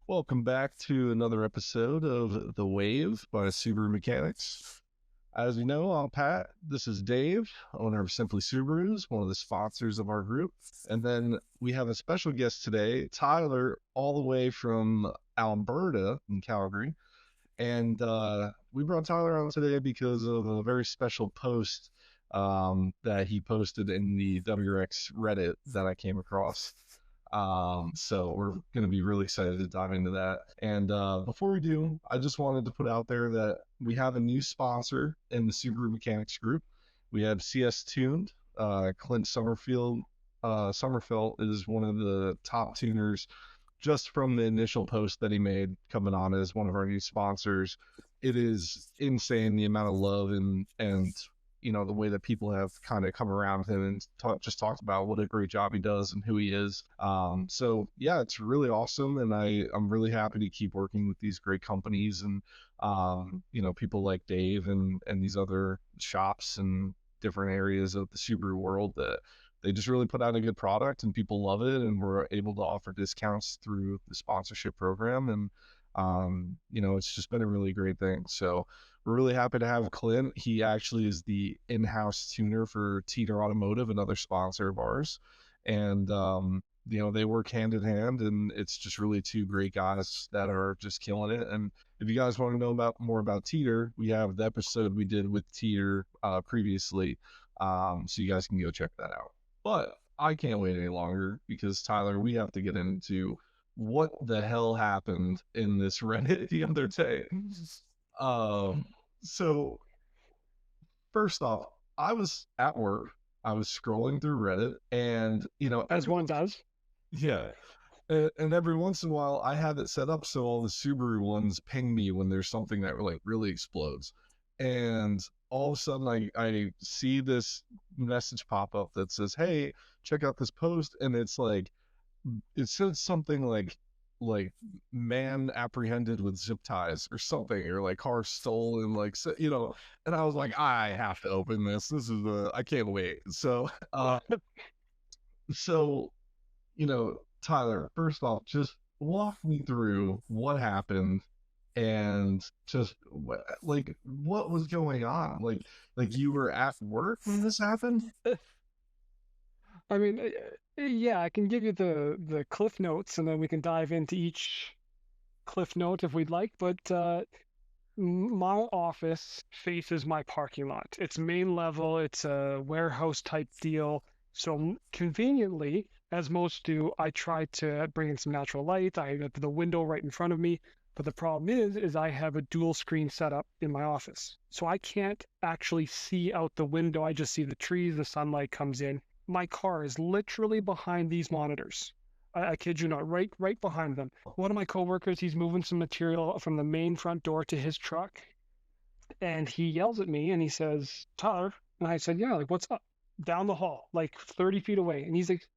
Welcome back to another episode of The Wave by Subaru Mechanics. As you know, I'm Pat. This is Dave, owner of Simply Subarus, one of the sponsors of our group. And then we have a special guest today, Tyler, all the way from Alberta in Calgary. And we brought Tyler on today because of a very special post that he posted in the WRX Reddit that I came across. So we're going to be really excited to dive into that. And before we do, I just wanted to put out there that we have a new sponsor in the Subaru Mechanics group. We have CS Tuned. Clint Summerfeld is one of the top tuners just from the initial post that he made coming on as one of our new sponsors. It is insane the amount of love and you know, the way that people have kind of come around him and just talked about what a great job he does and who he is. So yeah, it's really awesome. And I'm really happy to keep working with these great companies and, you know, people like Dave and these other shops and different areas of the Subaru world that they just really put out a good product and people love it. And we're able to offer discounts through the sponsorship program. And, you know, it's just been a really great thing. So we're really happy to have Clint. He actually is the in-house tuner for Teeter Automotive, another sponsor of ours. And, you know, they work hand in hand, and it's just really two great guys that are just killing it. And if you guys want to know more about Teeter, we have the episode we did with Teeter previously. So you guys can go check that out. But I can't wait any longer because, Tyler, we have to get into what the hell happened in this Reddit the other day. So first off, I was at work. I was scrolling through Reddit, and you know, As one does. yeah, and every once in a while, I have it set up so all the Subaru ones ping me when there's something that like really explodes, and all of a sudden, I see this message pop up that says, "Hey, check out this post," and it's like it says something like man apprehended with zip ties or something, or like car stolen, like, so, you know. And I was like, I have to open this is I can't wait. So so you know, Tyler, first off, just walk me through what happened and just what was going on, like you were at work when this happened. I mean, yeah, I can give you the cliff notes, and then we can dive into each cliff note if we'd like. But my office faces my parking lot. It's main level. It's a warehouse type deal. So conveniently, as most do, I try to bring in some natural light. I have the window right in front of me. But the problem is I have a dual screen setup in my office. So I can't actually see out the window. I just see the trees, the sunlight comes in. My car is literally behind these monitors. I kid you not, right behind them. One of my coworkers, he's moving some material from the main front door to his truck, and he yells at me and he says, "Tyler," and I said, "Yeah, like what's up?" Down the hall, like 30 feet away, and he's like,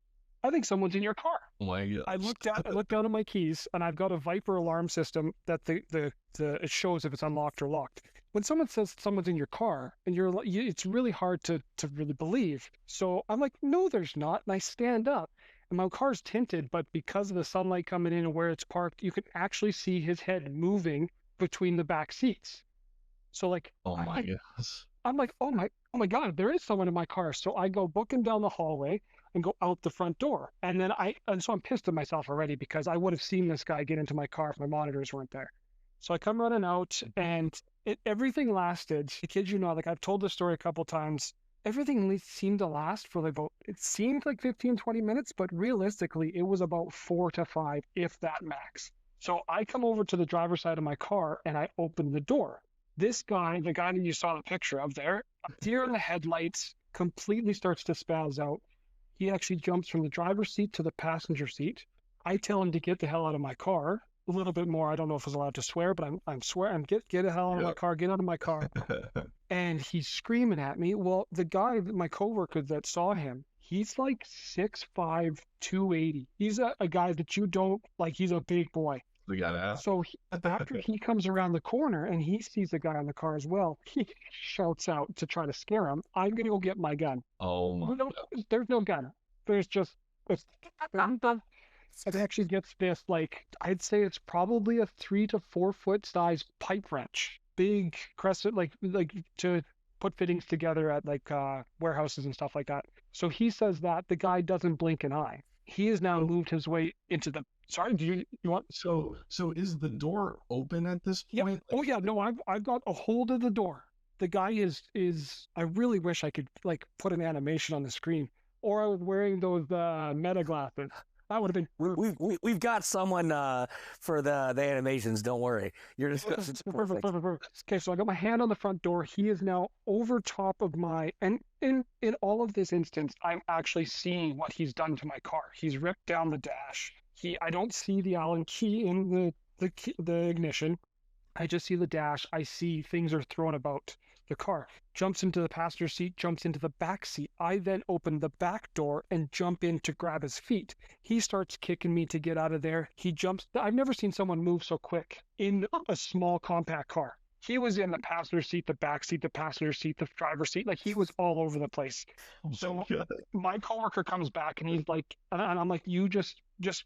"I think someone's in your car." Oh my I looked down at my keys, and I've got a Viper alarm system that it shows if it's unlocked or locked. When someone says someone's in your car, and it's really hard to really believe. So I'm like, "No, there's not." And I stand up, and my car's tinted, but because of the sunlight coming in and where it's parked, you can actually see his head moving between the back seats. So like, oh my gosh. I'm like, oh my God, there is someone in my car. So I go booking down the hallway and go out the front door. And so I'm pissed at myself already because I would have seen this guy get into my car if my monitors weren't there. So I come running out, and everything lasted. I kid you not, like I've told this story a couple times. Everything seemed to last for like it seemed like 15, 20 minutes, but realistically, it was about 4 to 5, if that max. So I come over to the driver's side of my car and I open the door. This guy, the guy that you saw the picture of there, a deer in the headlights, completely starts to spaz out. He actually jumps from the driver's seat to the passenger seat. I tell him to get the hell out of my car. A little bit more. I don't know if I was allowed to swear, but I'm swearing. Get the hell out of my car. Get out of my car. And he's screaming at me. Well, the guy, my coworker that saw him, he's like 6'5", 280. He's a guy that you don't like. He's a big boy. We got out. So after he comes around the corner and he sees the guy on the car as well, he shouts out to try to scare him, "I'm going to go get my gun." Oh my There's no gun. There's just, it's, it actually gets this, like, I'd say it's probably a 3 to 4 foot size pipe wrench, big crescent, like to put fittings together at like warehouses and stuff like that. So he says that the guy doesn't blink an eye. He has now moved his way into the. Sorry, do you want? So is the door open at this Yeah. point? Oh yeah. No, I've got a hold of the door. The guy is. I really wish I could like put an animation on the screen, or I was wearing those meta glasses. That would have been. We've got someone for the animations. Don't worry. Your discussion's perfect. Okay, so I got my hand on the front door. He is now over top of my, and in all of this instance, I'm actually seeing what he's done to my car. He's ripped down the dash. I don't see the Allen key in the ignition. I just see the dash. I see things are thrown about the car. Jumps into the passenger seat, jumps into the back seat. I then open the back door and jump in to grab his feet. He starts kicking me to get out of there. He jumps. I've never seen someone move so quick in a small compact car. He was in the passenger seat, the back seat, the passenger seat, the driver's seat. Like, he was all over the place. So my coworker comes back and he's like, and I'm like, you just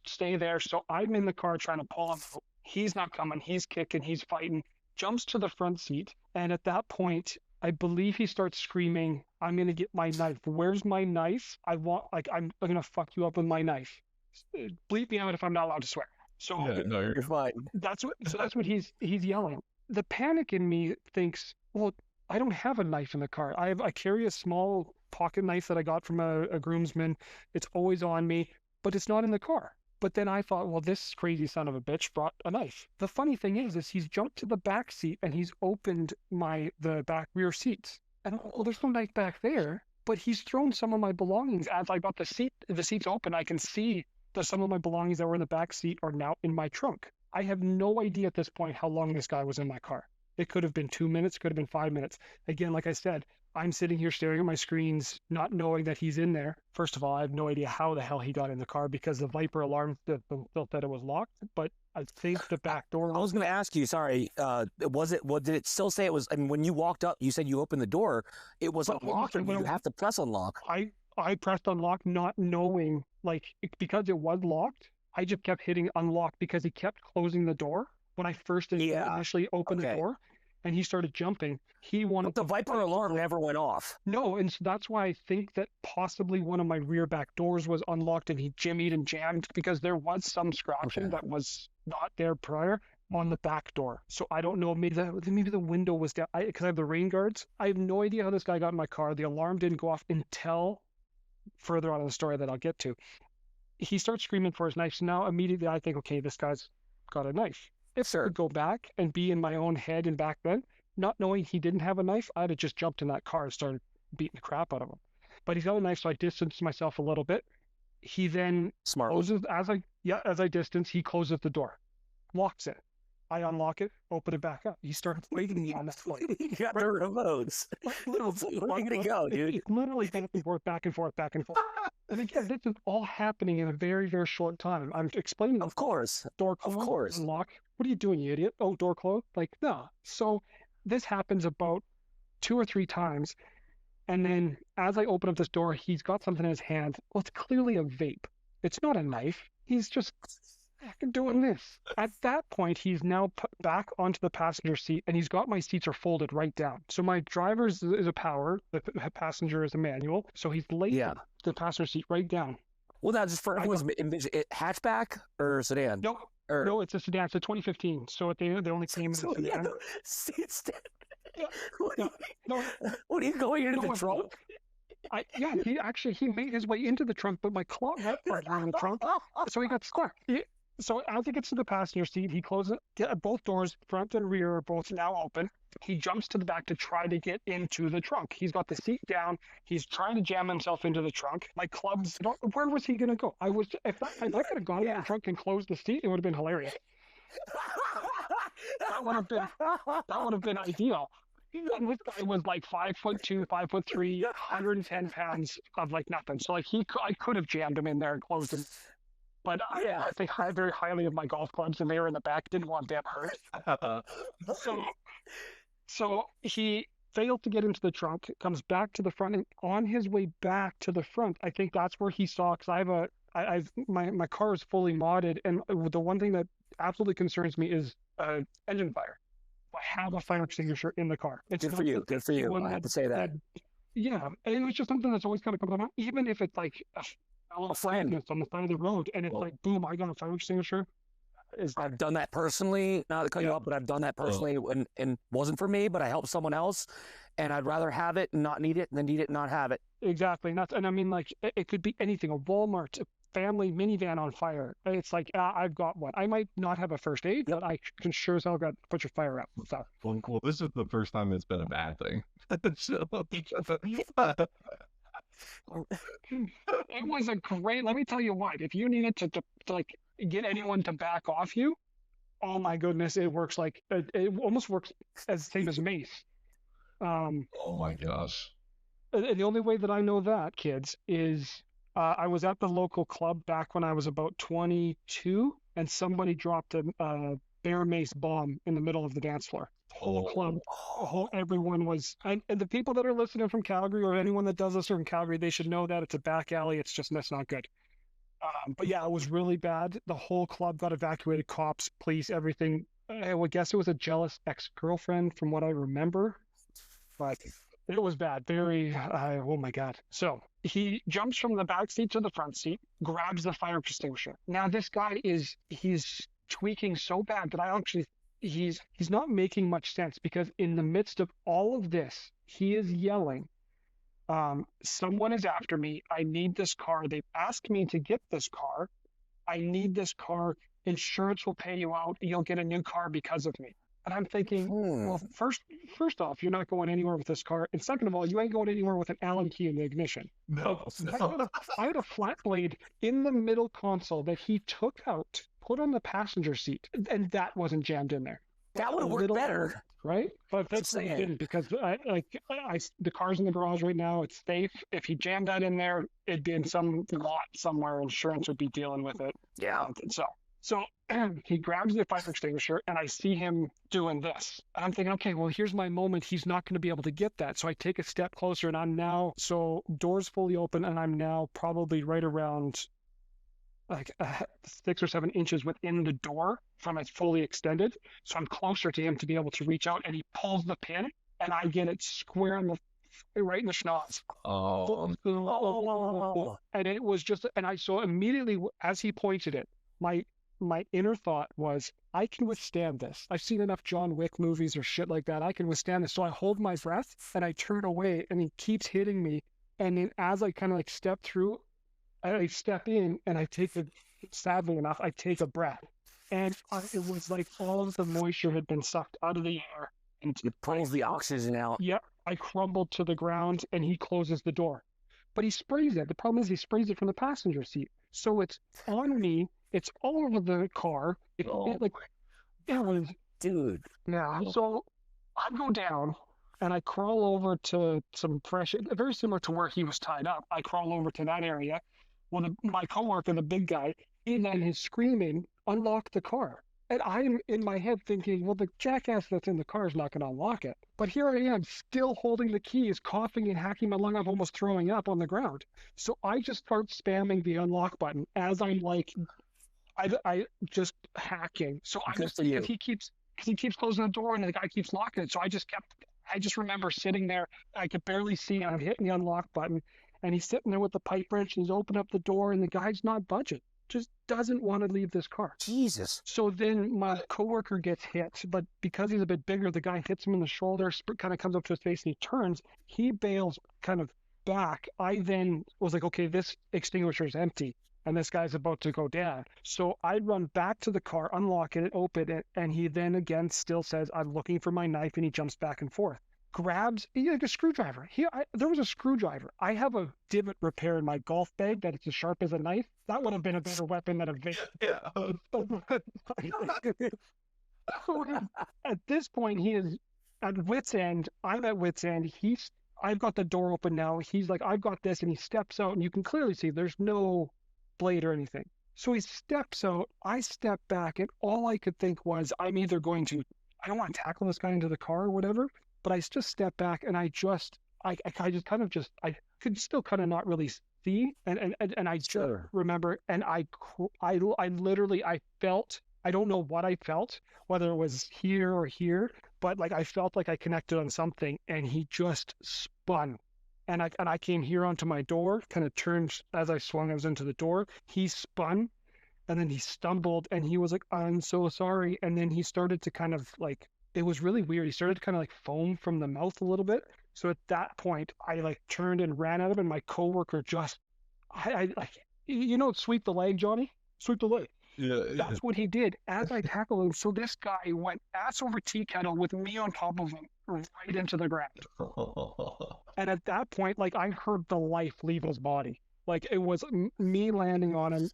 stay there. So I'm in the car trying to pull him out. He's not coming. He's kicking. He's fighting. Jumps to the front seat. And at that point, I believe he starts screaming, I'm going to get my knife. Where's my knife? I'm going to fuck you up with my knife. Bleep me out if I'm not allowed to swear. So Yeah, no, You're fine. that's what he's yelling. The panic in me thinks, well, I don't have a knife in the car. I carry a small pocket knife that I got from a groomsman. It's always on me, but it's not in the car. But then I thought, well, this crazy son of a bitch brought a knife. The funny thing is he's jumped to the back seat and he's opened the back rear seats. And I'm like, well, there's no knife back there. But he's thrown some of my belongings. As I got the seats open, I can see that some of my belongings that were in the back seat are now in my trunk. I have no idea at this point how long this guy was in my car. It could have been 2 minutes, could have been 5 minutes. Again, like I said, I'm sitting here staring at my screens, not knowing that he's in there. First of all, I have no idea how the hell he got in the car because the Viper alarm felt that it was locked. But I think the back door. I was going to ask you. Sorry, did it still say it was? I mean, when you walked up, you said you opened the door. It was unlocked. You have to press unlock. I pressed unlock, not knowing, because it was locked. I just kept hitting unlock because he kept closing the door when I first initially opened the door. And he started jumping. But the Viper alarm never went off. No, and so that's why I think that possibly one of my rear back doors was unlocked and he jimmied and jammed because there was some scratching that was not there prior on the back door. So I don't know, maybe the window was down because I have the rain guards. I have no idea how this guy got in my car. The alarm didn't go off until further on in the story that I'll get to. He starts screaming for his knife. So now immediately I think, okay, this guy's got a knife. If I could go back and be in my own head and back then, not knowing he didn't have a knife, I'd have just jumped in that car and started beating the crap out of him. But he's got a knife, so I distanced myself a little bit. He then closes, as I distance, he closes the door, locks it. I unlock it, open it back up. He started waiting me on that flight. You got the remotes. Where are you going to go, dude? He's literally back and forth, back and forth, back and forth. And again, this is all happening in a very, very short time. I'm explaining. Of course. Door closed. Of course. Unlock. What are you doing, you idiot? Oh, door closed? No. So this happens about 2 or 3 times. And then as I open up this door, he's got something in his hand. Well, it's clearly a vape. It's not a knife. He's just doing this. At that point, he's now put back onto the passenger seat, and he's got my seats are folded right down. So my driver's is a power, the passenger is a manual. So he's laid the passenger seat right down. Well, that's just for hatchback or sedan? No, it's a sedan. It's a 2015. So they only came in a sedan. What are you going into the trunk? He made his way into the trunk, but my claw went right around the trunk, so he got stuck. So as he gets to the passenger seat, he closes both doors, front and rear, are both now open. He jumps to the back to try to get into the trunk. He's got the seat down. He's trying to jam himself into the trunk. My clubs. Where was he going to go? If I could have gone in the trunk and closed the seat, it would have been hilarious. That would have been ideal. And this guy was like 5'2", 5'3", 110 pounds of nothing. So I could have jammed him in there and closed him. But I think very highly of my golf clubs, and they were in the back. Didn't want them hurt. So he failed to get into the trunk. Comes back to the front, and on his way back to the front, I think that's where he saw. Because I my car is fully modded, and the one thing that absolutely concerns me is engine fire. I have a fire extinguisher in the car. It's Good for you. Good for you. I have to say that. Yeah, and it's just something that's always kind of come to mind. Even if it's like a little friend on the side of the road, and it's like, boom, I got a fire extinguisher. I've done that personally, not to cut you off, but I've done that personally, and wasn't for me, but I helped someone else, and I'd rather have it and not need it than need it and not have it. Exactly. And I mean, like, it could be anything, a Walmart, a family minivan on fire. It's like, I've got one. I might not have a first aid, but I can sure as hell put your fire out. So. Well, this is the first time it's been a bad thing. It was a great, let me tell you what, if you needed to like get anyone to back off you, oh my goodness, it works like, it almost works as same as mace. Oh my gosh. The only way that I know that, kids, is I was at the local club back when I was about 22, and somebody dropped a bear mace bomb in the middle of the dance floor. Whole club, everyone was, and the people that are listening from Calgary, or anyone that does this from Calgary, they should know that it's a back alley. That's not good. But yeah, it was really bad. The whole club got evacuated, cops, police, everything. I would guess it was a jealous ex-girlfriend from what I remember, but it was bad. Very, oh my God. So he jumps from the back seat to the front seat, grabs the fire extinguisher. Now this guy he's tweaking so bad that he's not making much sense, because in the midst of all of this, he is yelling, someone is after me. I need this car. They've asked me to get this car. I need this car. Insurance will pay you out. You'll get a new car because of me. And I'm thinking, well, first off, you're not going anywhere with this car. And second of all, you ain't going anywhere with an Allen key in the ignition. No. I had a flat blade in the middle console that he took out, put on the passenger seat, and that wasn't jammed in there. That would have worked better. Right? But that's what he didn't, because the car's in the garage right now. It's safe. If he jammed that in there, it'd be in some lot somewhere. Insurance would be dealing with it. Yeah. So he grabs the fire extinguisher, and I see him doing this. And I'm thinking, okay, well, here's my moment. He's not going to be able to get that. So I take a step closer, and doors fully open, and I'm now probably right around like 6 or 7 inches within the door from it fully extended. So I'm closer to him to be able to reach out, and he pulls the pin, and I get it square right in the schnoz. Oh. And it was just, and I saw immediately as he pointed it, my inner thought was, I can withstand this. I've seen enough John Wick movies or shit like that. I can withstand this. So I hold my breath, and I turn away, and he keeps hitting me. And then as I kind of like step through, I step in, and sadly enough, I take a breath. And it was like all of the moisture had been sucked out of the air. And it pulls the oxygen out. Yep. I crumbled to the ground, and he closes the door. But he sprays it. The problem is he sprays it from the passenger seat. So it's on me. It's all over the car. It was, dude. Yeah. So I go down, and I crawl over to some fresh, very similar to where he was tied up. I crawl over to that area. Well, my coworker, the big guy, he then is screaming, unlock the car. And I'm in my head thinking, well, the jackass that's in the car is not going to unlock it. But here I am, still holding the keys, coughing and hacking my lung up, almost throwing up on the ground. So I just start spamming the unlock button as I'm like, I just hacking. So because he keeps closing the door, and the guy keeps locking it. So I just remember sitting there. I could barely see, and I'm hitting the unlock button, and he's sitting there with the pipe wrench, and he's opened up the door, and the guy's not budging. Just doesn't want to leave this car. Jesus. So then my coworker gets hit, but because he's a bit bigger, the guy hits him in the shoulder, kind of comes up to his face, and he turns. He bails kind of back. I then was like, okay, this extinguisher is empty, and this guy's about to go down. So I run back to the car, unlock it, open it, and he then again still says, I'm looking for my knife, and he jumps back and forth. Grabs like a screwdriver. There was a screwdriver. I have a divot repair in my golf bag that it's as sharp as a knife. That would have been a better weapon than a vape. At this point, he is at wit's end. I'm at wit's end. I've got the door open now. He's like, I've got this, and he steps out, and you can clearly see there's no blade or anything. So he steps out. I step back, and all I could think was, I'm either going to, I don't want to tackle this guy into the car or whatever. But I just step back, and I I just kind of I could still kind of not really see, and I just remember, and I literally I felt, I don't know what I felt, whether it was here or here, but like I felt like I connected on something, and he just spun. And I came here onto my door, kind of turned as I swung, I was into the door. He spun, and then he stumbled, and he was like, "I'm so sorry." And then he started to kind of like, it was really weird. He started to kind of like foam from the mouth a little bit. So at that point, I like turned and ran at him, and my coworker just, I like, sweep the leg, Johnny, sweep the leg. Yeah. That's what he did as I tackled him. So this guy went ass over tea kettle with me on top of him, right into the ground. And at that point, like I heard the life leave his body. Like it was me landing on him.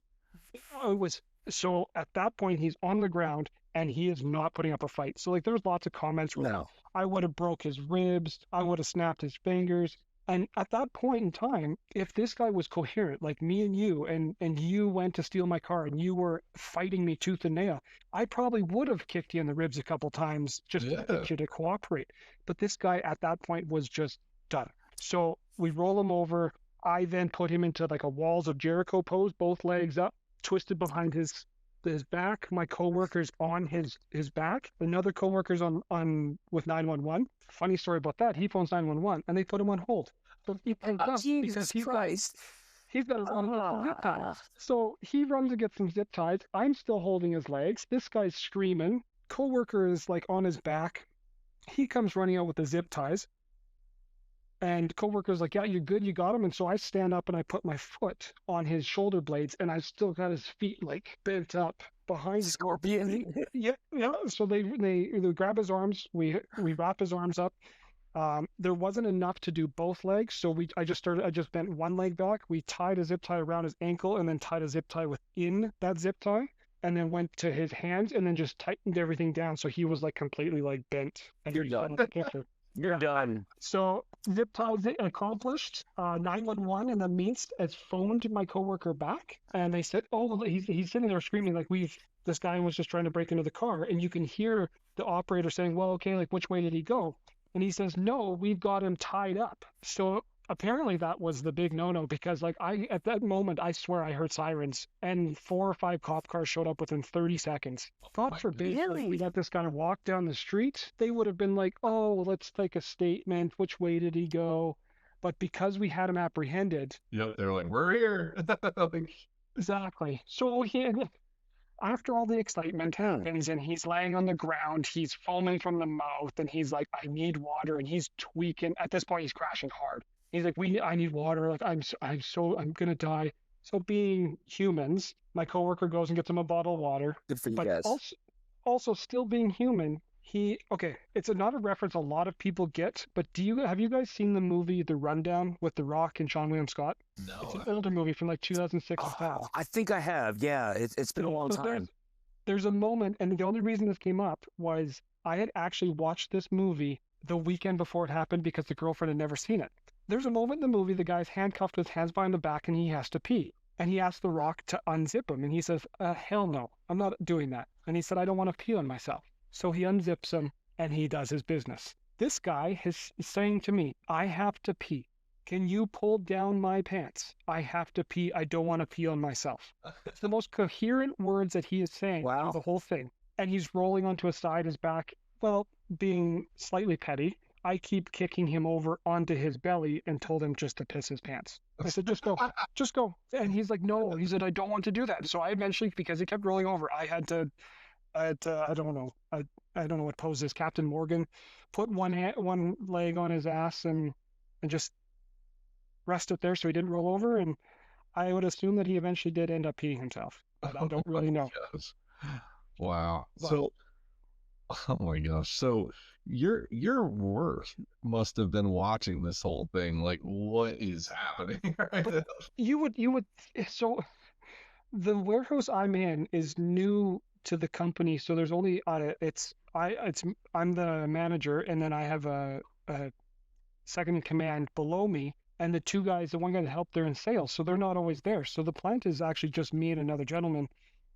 It was, so at that point he's on the ground and he is not putting up a fight. So like there's lots of comments where I would have broke his ribs, I would have snapped his fingers. And at that point in time, if this guy was coherent, like me and you, and you went to steal my car and you were fighting me tooth and nail, I probably would have kicked you in the ribs a couple times just to get you to cooperate. But this guy at that point was just done. So we roll him over. I then put him into like a Walls of Jericho pose, both legs up, twisted behind his back. My coworker's on his back. Another coworker's on with 911. Funny story about that. He phones 911 and they put him on hold. So he hangs up because he's got a zip tie. So he runs to get some zip ties. I'm still holding his legs. This guy's screaming. Coworker is like on his back. He comes running out with the zip ties. And coworker's like, "Yeah, you're good, you got him." And so I stand up and I put my foot on his shoulder blades, and I've still got his feet like bent up behind. Scorpion. Yeah. So they grab his arms, we wrap his arms up. There wasn't enough to do both legs, so I just bent one leg back. We tied a zip tie around his ankle, and then tied a zip tie within that zip tie, and then went to his hands, and then just tightened everything down so he was like completely like bent. And You're done. You're done. So zip tie accomplished. 911 and the meets has phoned my coworker back, and they said, "Oh, he's sitting there screaming like this guy was just trying to break into the car," and you can hear the operator saying, "Well, okay, like which way did he go?" And he says, "No, we've got him tied up." So apparently that was the big no-no, because like at that moment, I swear I heard sirens, and 4 or 5 cop cars showed up within 30 seconds. God forbid we let this guy walk down the street. They would have been like, "Oh, let's take a statement. Which way did he go?" But because we had him apprehended. Yep, they're like, "We're here." Exactly. So after all the excitement happens and he's laying on the ground, he's foaming from the mouth, and he's like, "I need water," and he's tweaking. At this point, he's crashing hard. He's like, I need water. Like, I'm gonna die. So being humans, my coworker goes and gets him a bottle of water. Good for you but guys. Also still being human, it's not a reference a lot of people get, but have you guys seen the movie The Rundown with The Rock and Sean William Scott? No. It's an older movie from like 2006. I think I have. Yeah, it's been a long time. There's a moment, and the only reason this came up was I had actually watched this movie the weekend before it happened because the girlfriend had never seen it. There's a moment in the movie, the guy's handcuffed with his hands behind the back and he has to pee. And he asks The Rock to unzip him. And he says, "Hell no, I'm not doing that." And he said, "I don't want to pee on myself." So he unzips him and he does his business. This guy is saying to me, "I have to pee. Can you pull down my pants? I have to pee. I don't want to pee on myself." It's the most coherent words that he is saying. Wow. The whole thing. And he's rolling onto his side, his back. Well, being slightly petty, I keep kicking him over onto his belly and told him just to piss his pants. I said, "Just go, just go." And he's like, "No." He said, "I don't want to do that." So I eventually, because he kept rolling over, I had to, I don't know what pose is, Captain Morgan, put one leg on his ass and just rest it there so he didn't roll over. And I would assume that he eventually did end up peeing himself, but I don't really know. Yes. Wow. So, oh my gosh. So your work must have been watching this whole thing. Like, what is happening right now? You would. So the warehouse I'm in is new to the company, so there's only I'm the manager, and then I have a second in command below me, and the one guy that helped, they're in sales, so they're not always there. So the plant is actually just me and another gentleman,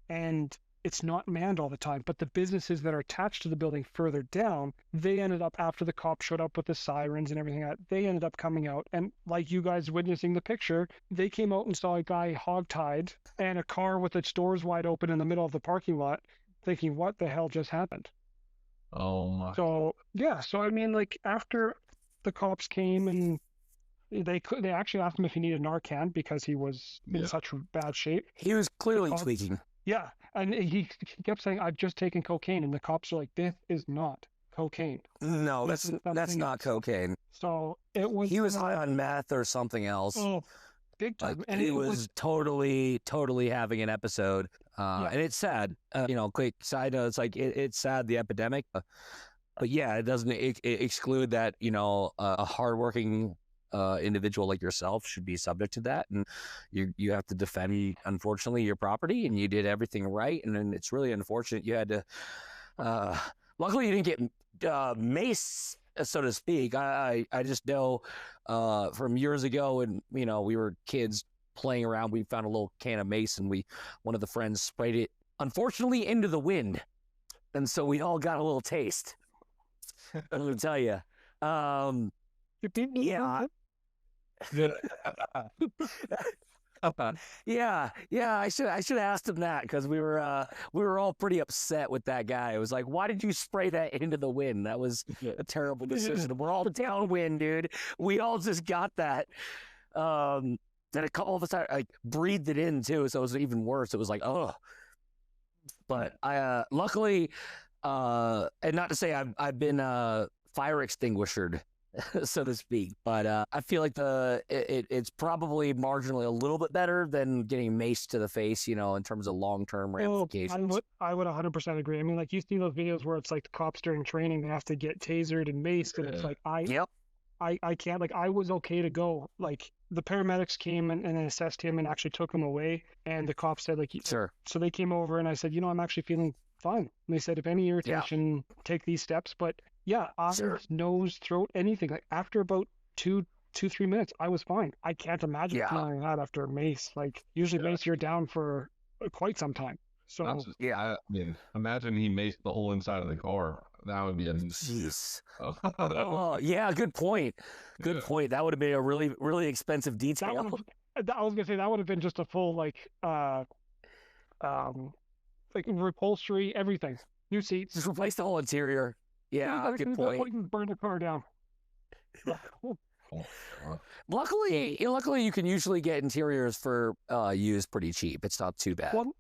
and it's not manned all the time. But the businesses that are attached to the building further down, they ended up, after the cops showed up with the sirens and everything, they ended up coming out. And like you guys witnessing the picture, they came out and saw a guy hogtied and a car with its doors wide open in the middle of the parking lot, thinking, what the hell just happened? Oh my. So yeah, so I mean, like, after the cops came and they actually asked him if he needed Narcan because he was in such bad shape. He was clearly tweaking. Yeah, and he kept saying, "I've just taken cocaine," and the cops are like, "This is not cocaine." No, that's not cocaine. So it was. He was high on meth or something else. Oh, big time. Like, and he was totally having an episode. And it's sad. Quick side note, it's like it's sad, the epidemic. But yeah, it doesn't exclude that, a hardworking individual like yourself should be subject to that, and you have to defend, unfortunately, your property, and you did everything right, and then it's really unfortunate you had to. Luckily, you didn't get mace, so to speak. I just know from years ago, when we were kids playing around, we found a little can of mace, and one of the friends sprayed it, unfortunately, into the wind, and so we all got a little taste. I'm gonna tell you. Yeah. Yeah. I should have asked him that, because we were all pretty upset with that guy. It was like, why did you spray that into the wind? That was a terrible decision. We're all downwind, dude. We all just got that. Then a couple of us breathed it in too, so it was even worse. It was like, oh. But I luckily, and not to say I've been fire extinguished, so to speak, but I feel like it's probably marginally a little bit better than getting maced to the face, in terms of long-term ramifications. I would 100% agree. I mean, like, you see those videos where it's like the cops during training, they have to get tasered and maced, and it's like, I can't, like, I was okay to go. Like, the paramedics came and assessed him and actually took him away, and the cops said, like, sure. So they came over, and I said, I'm actually feeling fine. And they said, if any irritation, take these steps. But yeah, eyes, nose, throat, anything. Like, after about 3 minutes, I was fine. I can't imagine feeling that after mace. Like, usually mace, you're down for quite some time. So I mean, imagine he maced the whole inside of the car. That would be a jeez. Oh, yeah, good point. Good point. That would have been a really, really expensive detail. I was gonna say that would have been just a full like upholstery, everything, new seats, just replace the whole interior. Yeah, good point. Burn the car down. Luckily, you can usually get interiors for used pretty cheap. It's not too bad. Well,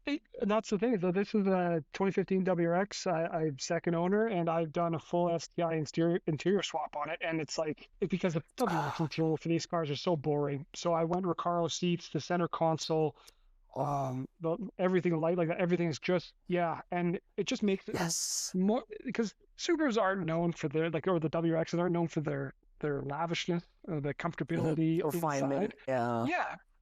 that's the thing. So this is a 2015 WRX. I'm second owner, and I've done a full STI interior swap on it. And it's like, because the WRX interior for these cars are so boring. So I went Recaro seats, the center console, everything light like that. Everything is just and it just makes it more, because Subarus aren't known for their or the WRXs aren't known for their lavishness, the comfortability, refinement. Yeah.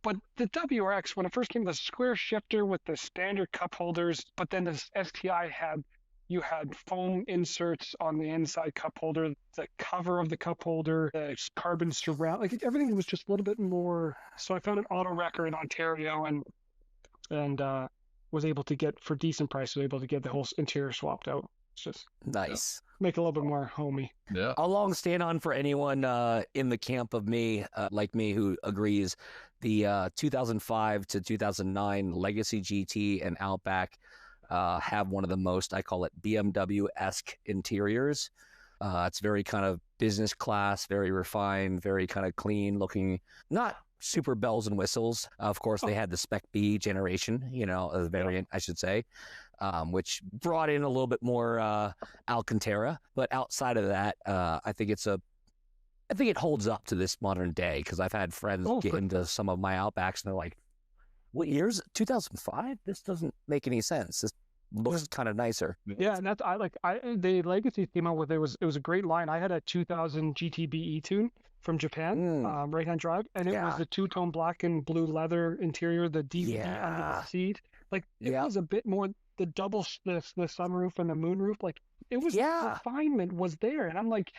But the WRX, when it first came, the square shifter with the standard cup holders, but then the STI you had foam inserts on the inside cup holder, the cover of the cup holder, the carbon surround, like everything was just a little bit more. So I found an auto wrecker in Ontario and was able to get, for decent price, was able to get the whole interior swapped out. It's just nice. Make it a little bit more homey. Yeah. I'll long stand on for anyone in the camp of me, like me, who agrees. The 2005 to 2009 Legacy GT and Outback have one of the most, I call it BMW-esque interiors. It's very kind of business class, very refined, very kind of clean looking, not super bells and whistles. Of course, they had the Spec B generation, the variant, I should say. Which brought in a little bit more Alcantara, but outside of that, I think it holds up to this modern day, because I've had friends get into some of my Outbacks and they're like, "What year's 2005? This doesn't make any sense. This looks kind of nicer." Yeah, and that's the Legacy came out with it was a great line. I had a 2000 GTB E-Tune from Japan, right-hand drive, and it was the two-tone black and blue leather interior, the DVD under the seat. Like, it was a bit more. The the sunroof and the moonroof, like, it was, refinement was there, and I'm like,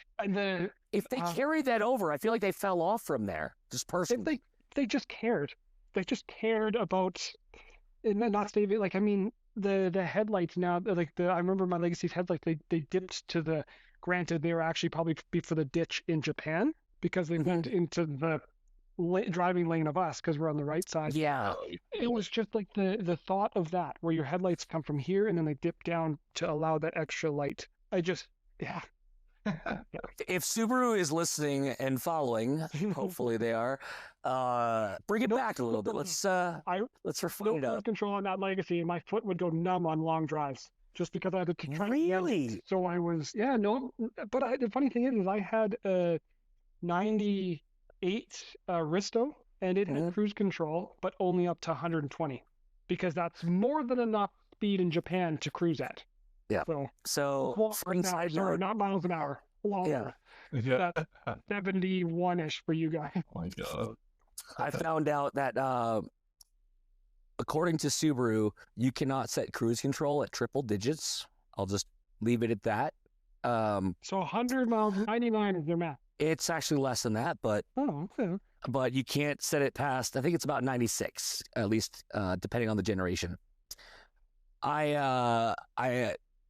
if they carried that over, I feel like they fell off from there, just personally. They just cared. They just cared about, and not saving. Like, I mean, the headlights now, I remember my Legacy's headlights, they dipped to the, granted they were actually probably be for the ditch in Japan because they went into the driving lane of us because we're on the right side. Yeah. It was just like the thought of that, where your headlights come from here and then they dip down to allow that extra light. Yeah. If Subaru is listening and following, hopefully they are, bring it back a little bit. Let's refine it No up. cruise control on that Legacy, and my foot would go numb on long drives just because I had to try. Really? So I was, yeah, no, but the funny thing is I had a 98 Risto, and it had cruise control, but only up to 120, because that's more than enough speed in Japan to cruise at. Yeah. So sorry, not miles an hour. Yeah. That's 71-ish for you guys. Oh my God. I found out that according to Subaru, you cannot set cruise control at triple digits. I'll just leave it at that. So 100 miles, 99 is their max. It's actually less than that, but okay. But you can't set it past, I think it's about 96, at least depending on the generation. I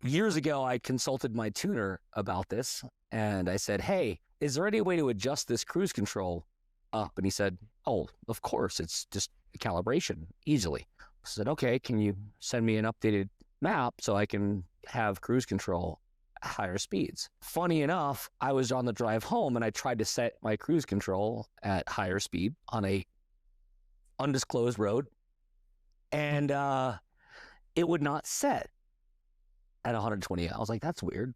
years ago, I consulted my tuner about this, and I said, hey, is there any way to adjust this cruise control up? And he said, oh, of course, it's just a calibration, easily. I said, okay, can you send me an updated map so I can have cruise control at higher speeds? Funny enough, I was on the drive home, and I tried to set my cruise control at higher speed on a undisclosed road, and it would not set at 120. I was like, that's weird.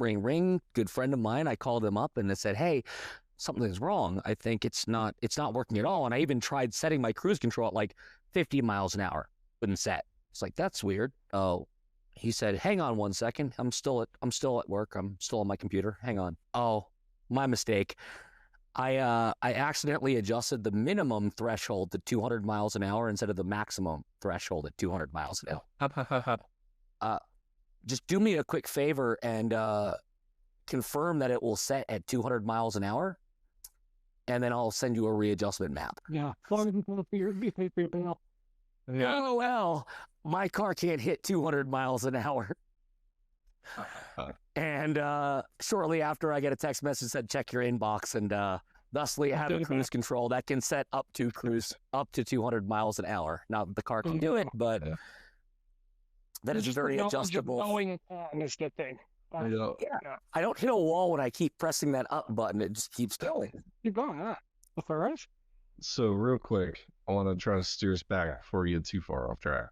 Ring, ring. Good friend of mine. I called him up and I said, hey, something's wrong. I think it's not working at all. And I even tried setting my cruise control at like 50 miles an hour. Wouldn't set. It's like, that's weird. Oh, he said, hang on 1 second. I'm still at work. I'm still on my computer. Hang on. Oh, my mistake. I accidentally adjusted the minimum threshold to 200 miles an hour instead of the maximum threshold at 200 miles an hour. Just do me a quick favor and confirm that it will set at 200 miles an hour, and then I'll send you a readjustment map. Yeah, as long as you pay for your bill. Yeah. Oh, well, my car can't hit 200 miles an hour. And shortly after, I get a text message that check your inbox, and thusly I have a cruise control that can set up to 200 miles an hour. Now, the car can do it, but... Yeah. That is very adjustable. Going is the thing. I don't hit a wall when I keep pressing that up button. It just keeps going. Keep going, huh? That's all right. So real quick, I want to try to steer us back before we get too far off track.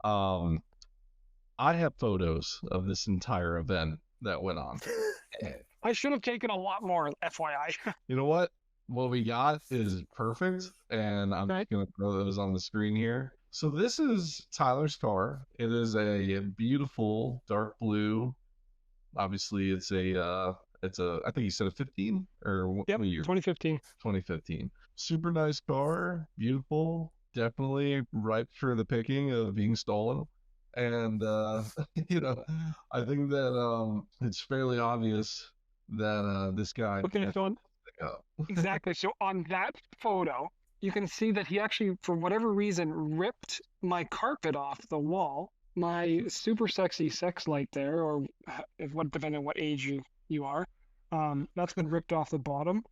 I have photos of this entire event that went on. I should have taken a lot more, FYI. You know what? What we got is perfect, and I'm just going to throw those on the screen here. So this is Tyler's car. It is a beautiful dark blue. Obviously, it's a I think you said a 15 or what year? 2015. 2015. Super nice car, beautiful, definitely ripe for the picking of being stolen. And you know, I think that it's fairly obvious that this guy. Okay, so exactly. So on that photo, you can see that he actually, for whatever reason, ripped my carpet off the wall. My super sexy sex light there, or depending on what age you are, that's been ripped off the bottom.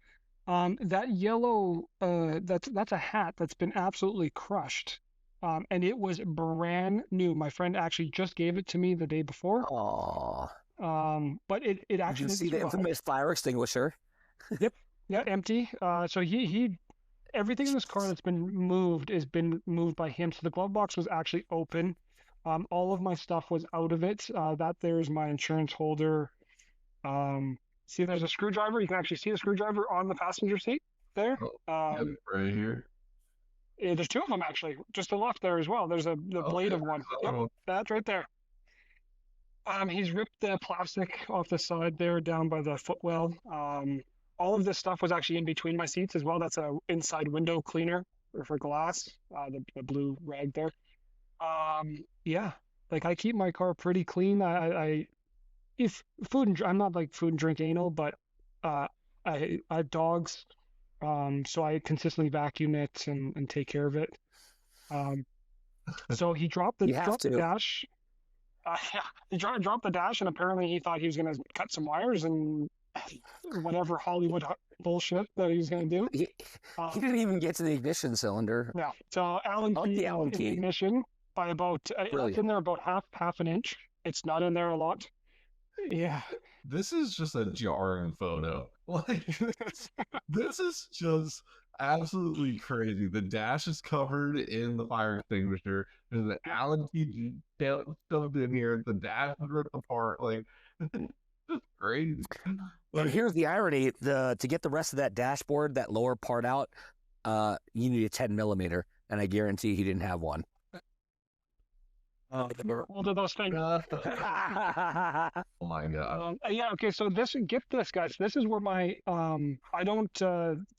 That yellow, that's a hat that's been absolutely crushed, and it was brand new. My friend actually just gave it to me the day before. Aww. But it actually. You can see the infamous fire extinguisher. Yep. Yeah, empty. So he everything in this car that's been moved has been moved by him. So the glove box was actually open. All of my stuff was out of it. That there's my insurance holder. See, there's a screwdriver. You can actually see the screwdriver on the passenger seat there. Right here. Yeah, there's two of them actually. Just to the left there as well. There's the blade of one. Yep, that's right there. He's ripped the plastic off the side there down by the footwell. All of this stuff was actually in between my seats as well. That's a inside window cleaner for glass, the blue rag there. Yeah, like I keep my car pretty clean. I'm not like food and drink anal, but I have dogs, so I consistently vacuum it and take care of it. So he dropped the You have to. dash. Yeah, he dropped the dash, and apparently he thought he was going to cut some wires and whatever Hollywood bullshit that he was going to do. He didn't even get to the ignition cylinder. Yeah. So Allen I like key the Allen in key. ignition by about it's Brilliant. in there about half an inch. It's not in there a lot. Yeah. This is just a jarring photo. Like, this is just absolutely crazy. The dash is covered in the fire extinguisher. There's an Allen key stuffed in here. The dash is ripped apart. Like, it's just crazy. But here's the irony: to get the rest of that dashboard, that lower part out, you need a 10 millimeter, and I guarantee he didn't have one. All of those things. Oh my god. Yeah. Okay. So get this, guys. This is where my I don't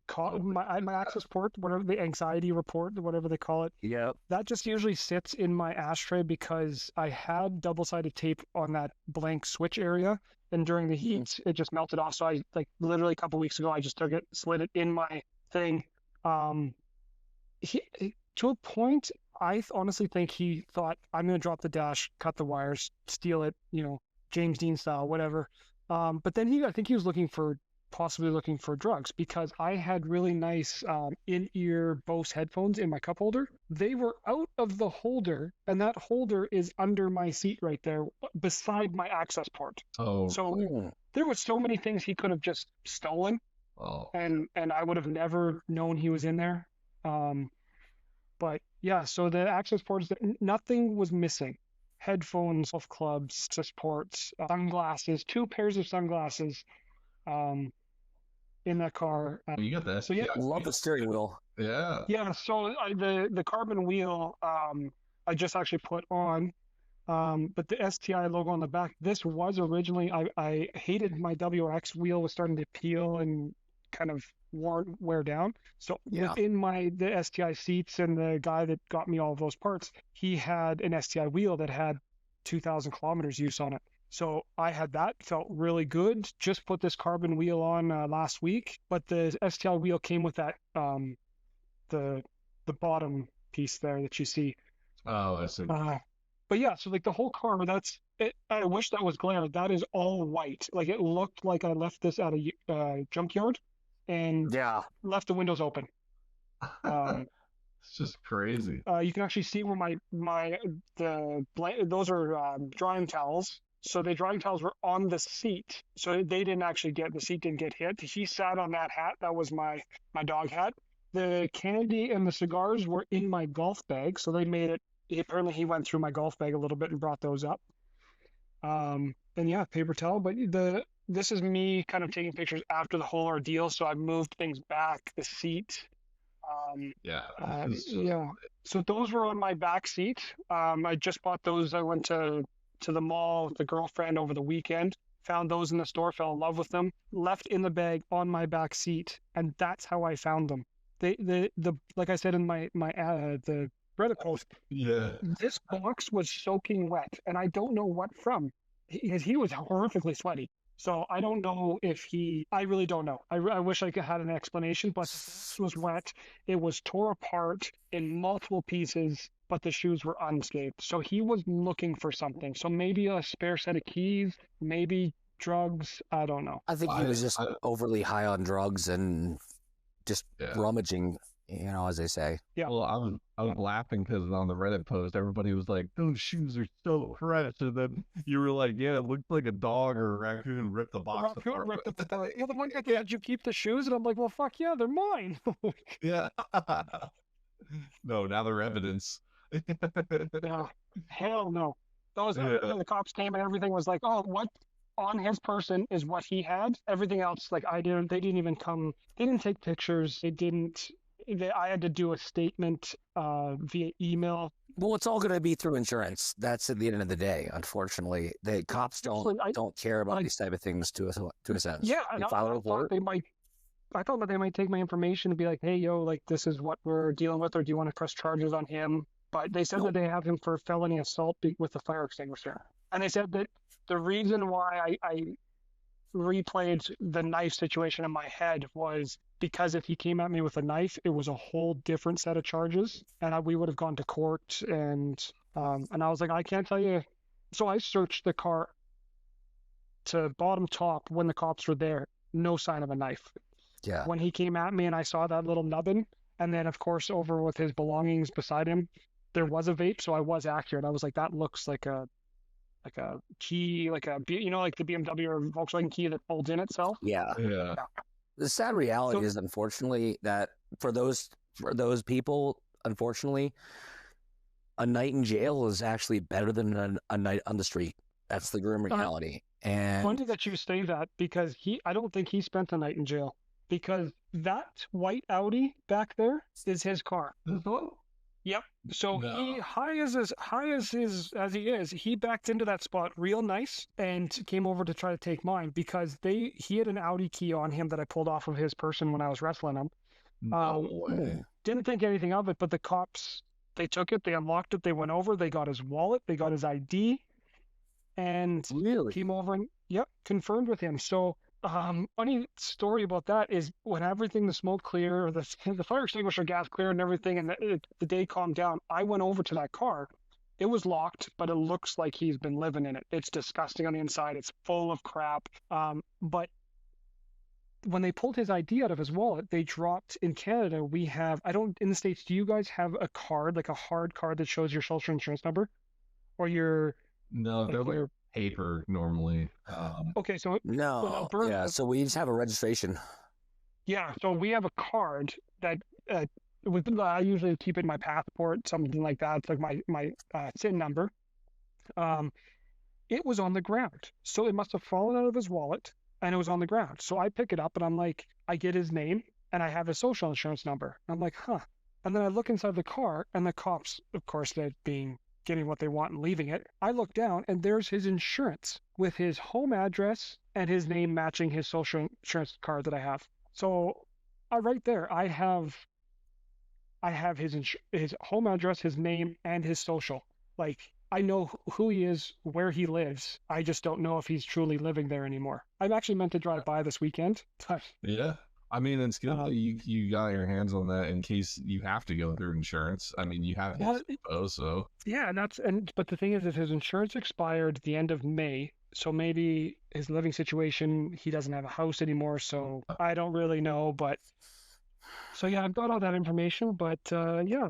call my access port, whatever the anxiety report, whatever they call it. Yep. That just usually sits in my ashtray because I had double-sided tape on that blank switch area, and during the heat, it just melted off. So I literally a couple weeks ago, I just took it, slid it in my thing. To a point, I honestly think he thought, I'm going to drop the dash, cut the wires, steal it, James Dean style, whatever. But then I think he was possibly looking for drugs, because I had really nice in-ear Bose headphones in my cup holder. They were out of the holder, and that holder is under my seat right there beside my access port. Oh. So there were so many things he could have just stolen, and I would have never known he was in there. But yeah, so the access ports, nothing was missing. Headphones, golf clubs, access ports, sunglasses, 2 pairs of sunglasses in that car. You got that. So yeah, Love the steering wheel. Yeah. Yeah, so the carbon wheel I just actually put on, but the STI logo on the back, this was originally, I hated my WRX wheel was starting to peel and kind of wear down. So within the STI seats, and the guy that got me all of those parts, he had an STI wheel that had 2,000 kilometers use on it. So I had that, felt really good. Just put this carbon wheel on last week, but the STI wheel came with that the bottom piece there that you see. Oh, I see. But yeah, so the whole car, that's it. I wish that was glare. That is all white. It looked like I left this at a junkyard and left the windows open. It's just crazy. You can actually see where those are drying towels. So the drying towels were on the seat, so the seat didn't get hit. He sat on that hat. That was my dog hat. The candy and the cigars were in my golf bag, so they made it. Apparently, he went through my golf bag a little bit and brought those up. And yeah, paper towel. But this is me kind of taking pictures after the whole ordeal. So I moved things back, the seat. So those were on my back seat. I just bought those. I went to the mall with the girlfriend over the weekend. Found those in the store. Fell in love with them. Left in the bag on my back seat, and that's how I found them. The like I said in my the Reddit post. Yeah. This box was soaking wet, and I don't know what from. He was horrifically sweaty. So I don't know if I really don't know. I wish I could had an explanation, but this was wet. It was tore apart in multiple pieces, but the shoes were unscathed. So he was looking for something. So maybe a spare set of keys, maybe drugs. I don't know. I think he was just overly high on drugs and just rummaging, as they say. Yeah. Well, I was laughing because on the Reddit post, everybody was like, "Those shoes are so fresh," and then you were like, "Yeah, it looked like a dog or a raccoon ripped the box apart." Yeah, the one guy, did you keep the shoes? And I'm like, well, fuck yeah, they're mine. Yeah. No, now they're evidence. No, hell no. The cops came and everything was like, oh, what on his person is what he had. Everything else, they didn't even come. They didn't take pictures. I had to do a statement via email. Well, it's all going to be through insurance. That's at the end of the day. Unfortunately, the cops don't care about these type of things to a sense. Yeah, I thought that they might take my information and be like, hey, yo, this is what we're dealing with, or do you want to press charges on him? But they said that they have him for felony assault with a fire extinguisher. And they said that the reason why replayed the knife situation in my head was because if he came at me with a knife, it was a whole different set of charges, and we would have gone to court. And I was like, I can't tell you. So I searched the car to bottom top when the cops were there. No sign of a knife. Yeah. When he came at me and I saw that little nubbin, and then of course over with his belongings beside him, there was a vape. So I was accurate. I was like, that looks like a key, like the BMW or Volkswagen key that folds in itself. Yeah. Yeah. The sad reality is, unfortunately, that for those people, unfortunately, a night in jail is actually better than a night on the street. That's the grim reality. And funny that you say that, because I don't think he spent a night in jail, because that white Audi back there is his car. Yep. So he, as he is, he backed into that spot real nice and came over to try to take mine, because he had an Audi key on him that I pulled off of his person when I was wrestling him. No way. Didn't think anything of it, but the cops, they took it, they unlocked it, they went over, they got his wallet, they got his ID, and really, came over and confirmed with him. So funny story about that is when everything, the smoke clear, or the fire extinguisher gas clear and everything, and the day calmed down, I went over to that car. It was locked, but it looks like he's been living in it. It's disgusting on the inside. It's full of crap. But when they pulled his ID out of his wallet, they dropped, in Canada, we have, in the States, do you guys have a card, like a hard card that shows your social insurance number? Or your... No, they're like paper normally. Okay, so no, Alberta, yeah. So we just have a registration. Yeah, so we have a card that I usually keep it in my passport, something like that. It's like my SIN number. It was on the ground, so it must have fallen out of his wallet, and it was on the ground. So I pick it up, and I'm like, I get his name, and I have his social insurance number. I'm like, huh. And then I look inside the car, and the cops, of course, they're getting what they want and leaving it. I look down, and there's his insurance with his home address and his name matching his social insurance card that I have. So right there, I have his home address, his name, and his social. Like, I know who he is, where he lives. I just don't know if he's truly living there anymore. I'm actually meant to drive by this weekend. Yeah. I mean, it's good that you got your hands on that in case you have to go through insurance. I mean, you have to suppose so. Yeah, but the thing is his insurance expired the end of May, so maybe his living situation, he doesn't have a house anymore, so I don't really know, but so yeah, I've got all that information, but yeah,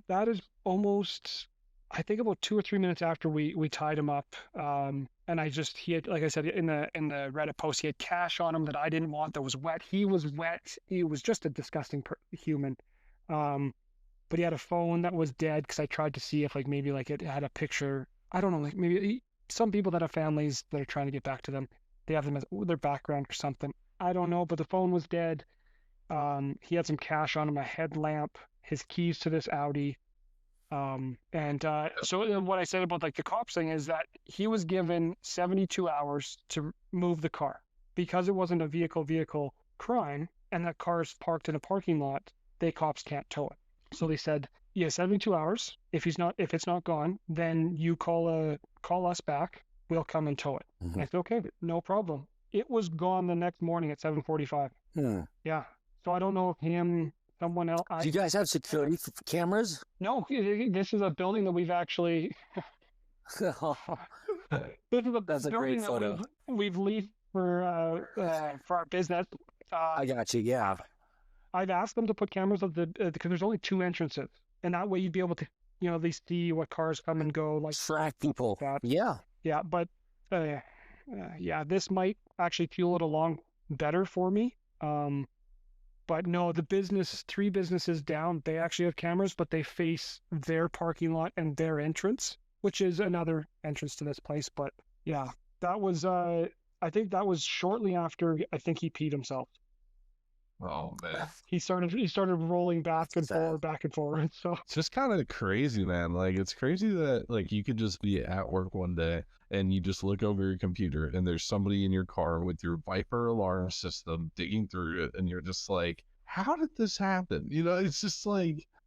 that is almost, I think, about 2 or 3 minutes after we tied him up, and he had, like I said, in the Reddit post, he had cash on him that I didn't want, that was wet. He was wet. He was just a disgusting human. But he had a phone that was dead, because I tried to see if maybe it had a picture. I don't know, maybe some people that have families that are trying to get back to them, they have them as their background or something. I don't know, but the phone was dead. He had some cash on him, a headlamp, his keys to this Audi. So what I said about the cops thing is that he was given 72 hours to move the car, because it wasn't a vehicle crime, and that car's parked in a parking lot. Cops can't tow it. So they said, yeah, 72 hours. If it's not gone, then you call us back. We'll come and tow it. Mm-hmm. I said, okay, no problem. It was gone the next morning at 7:45. Yeah. So I don't know if someone else. Do you guys have security cameras? No, this is a building that we've actually. That's a great photo. We've leased for our business. I got you. Yeah. I've asked them to put cameras because there's only 2 entrances, and that way you'd be able to, at least see what cars come and go, track people. That. Yeah. Yeah, but yeah, this might actually fuel it along better for me. But no, 3 businesses down, they actually have cameras, but they face their parking lot and their entrance, which is another entrance to this place. But yeah, that was I think that was shortly after I think he peed himself. Oh man, he started rolling back and forward. So it's just kind of crazy, man. It's crazy that you could just be at work one day and you just look over your computer and there's somebody in your car with your Viper alarm system digging through it, and you're just like, how did this happen? It's just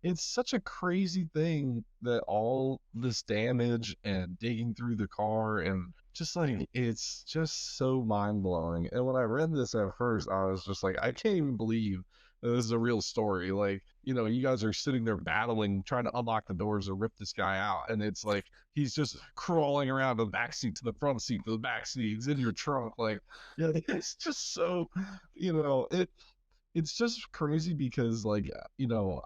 it's such a crazy thing that all this damage and digging through the car and just like it's just so mind blowing. And when I read this at first, I was just like, I can't even believe that this is a real story. Like, you guys are sitting there battling, trying to unlock the doors or rip this guy out, and it's like he's just crawling around the back seat to the front seat to the back seat. He's in your trunk, like, yeah, it's just so, it's just crazy because, like,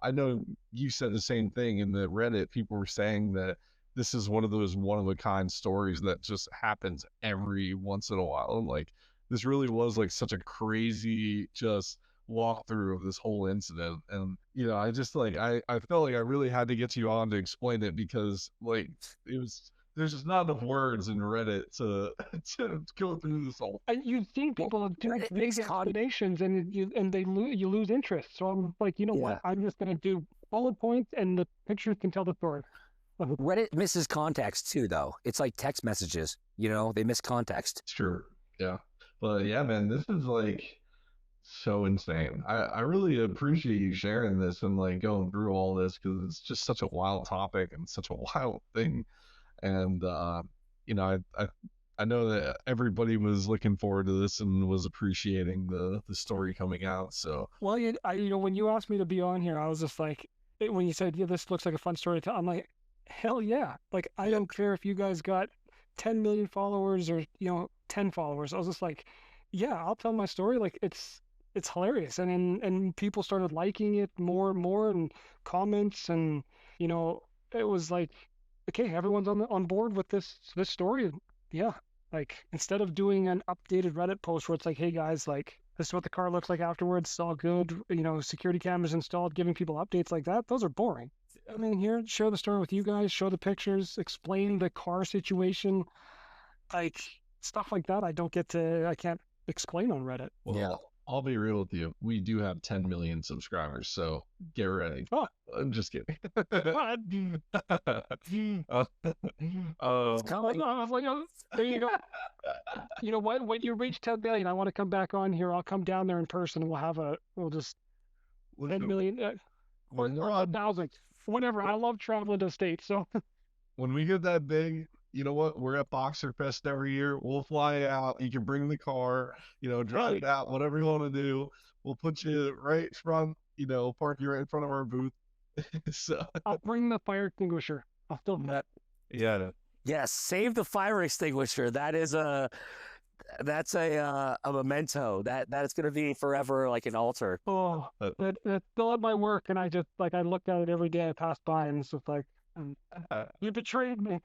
I know you said the same thing in the Reddit. People were saying that this is one of those one of a kind stories that just happens every once in a while. And like, this really was like such a crazy just walkthrough of this whole incident. And, I just like, I felt like I really had to get you on to explain it because, like, there's just not enough words in Reddit to to go through this whole. And you think people do big explanations, and you lose interest. So I'm like, you know what? I'm just gonna do bullet points, and the pictures can tell the story. Reddit misses context too, though. It's like text messages. They miss context. Sure. Yeah. But yeah, man, this is like so insane. I really appreciate you sharing this and like going through all this because it's just such a wild topic and such a wild thing. And I know that everybody was looking forward to this and was appreciating the story coming out. So well, when you asked me to be on here, I was just like, when you said, yeah, this looks like a fun story to tell, I'm like, hell yeah! Like, I don't care if you guys got 10 million followers or 10 followers. I was just like, yeah, I'll tell my story. Like, it's hilarious, and people started liking it more and more, and comments, and it was like, okay, everyone's on board with this story. Yeah, like, instead of doing an updated Reddit post where it's like, hey guys, like, this is what the car looks like afterwards, it's all good, security cameras installed, giving people updates like that, those are boring. I mean, here, share the story with you guys, show the pictures, explain the car situation, like, stuff like that. I can't explain on Reddit. Well, yeah. I'll be real with you. We do have 10 million subscribers, so get ready. Oh, I'm just kidding. What? There you go. You know what? When you reach 10 million, I want to come back on here. I'll come down there in person, and we'll just 10 million or 1,000, whatever. I love traveling to states, so when we get that big, you know what? We're at Boxer Fest every year. We'll fly out. You can bring the car, drive it out, whatever you want to do. We'll put you right front, park you right in front of our booth. So I'll bring the fire extinguisher. I'll still do that. Yeah. Yes, save the fire extinguisher. That's a memento. That's gonna be forever like an altar. Oh, that's still at my work, and I just I look at it every day I pass by, and it's just like, you betrayed me.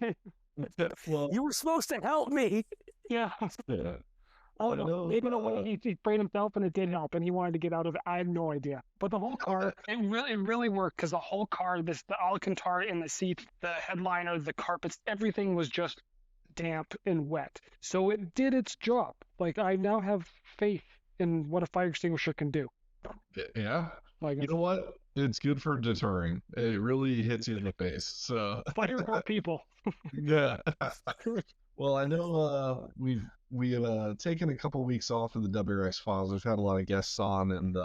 Well, you were supposed to help me. Yeah. Oh, no. Maybe in a way he sprayed himself and it did help, and he wanted to get out of it. I have no idea. But the whole car, it really worked, because the whole car, the Alcantara in the seats, the headliner, the carpets, everything was just damp and wet. So it did its job. Like, I now have faith in what a fire extinguisher can do. Yeah. You know what? It's good for deterring. It really hits you in the face. So fire more people. Yeah. Well, I know we have taken a couple weeks off of the WRX-Files. We've had a lot of guests on, and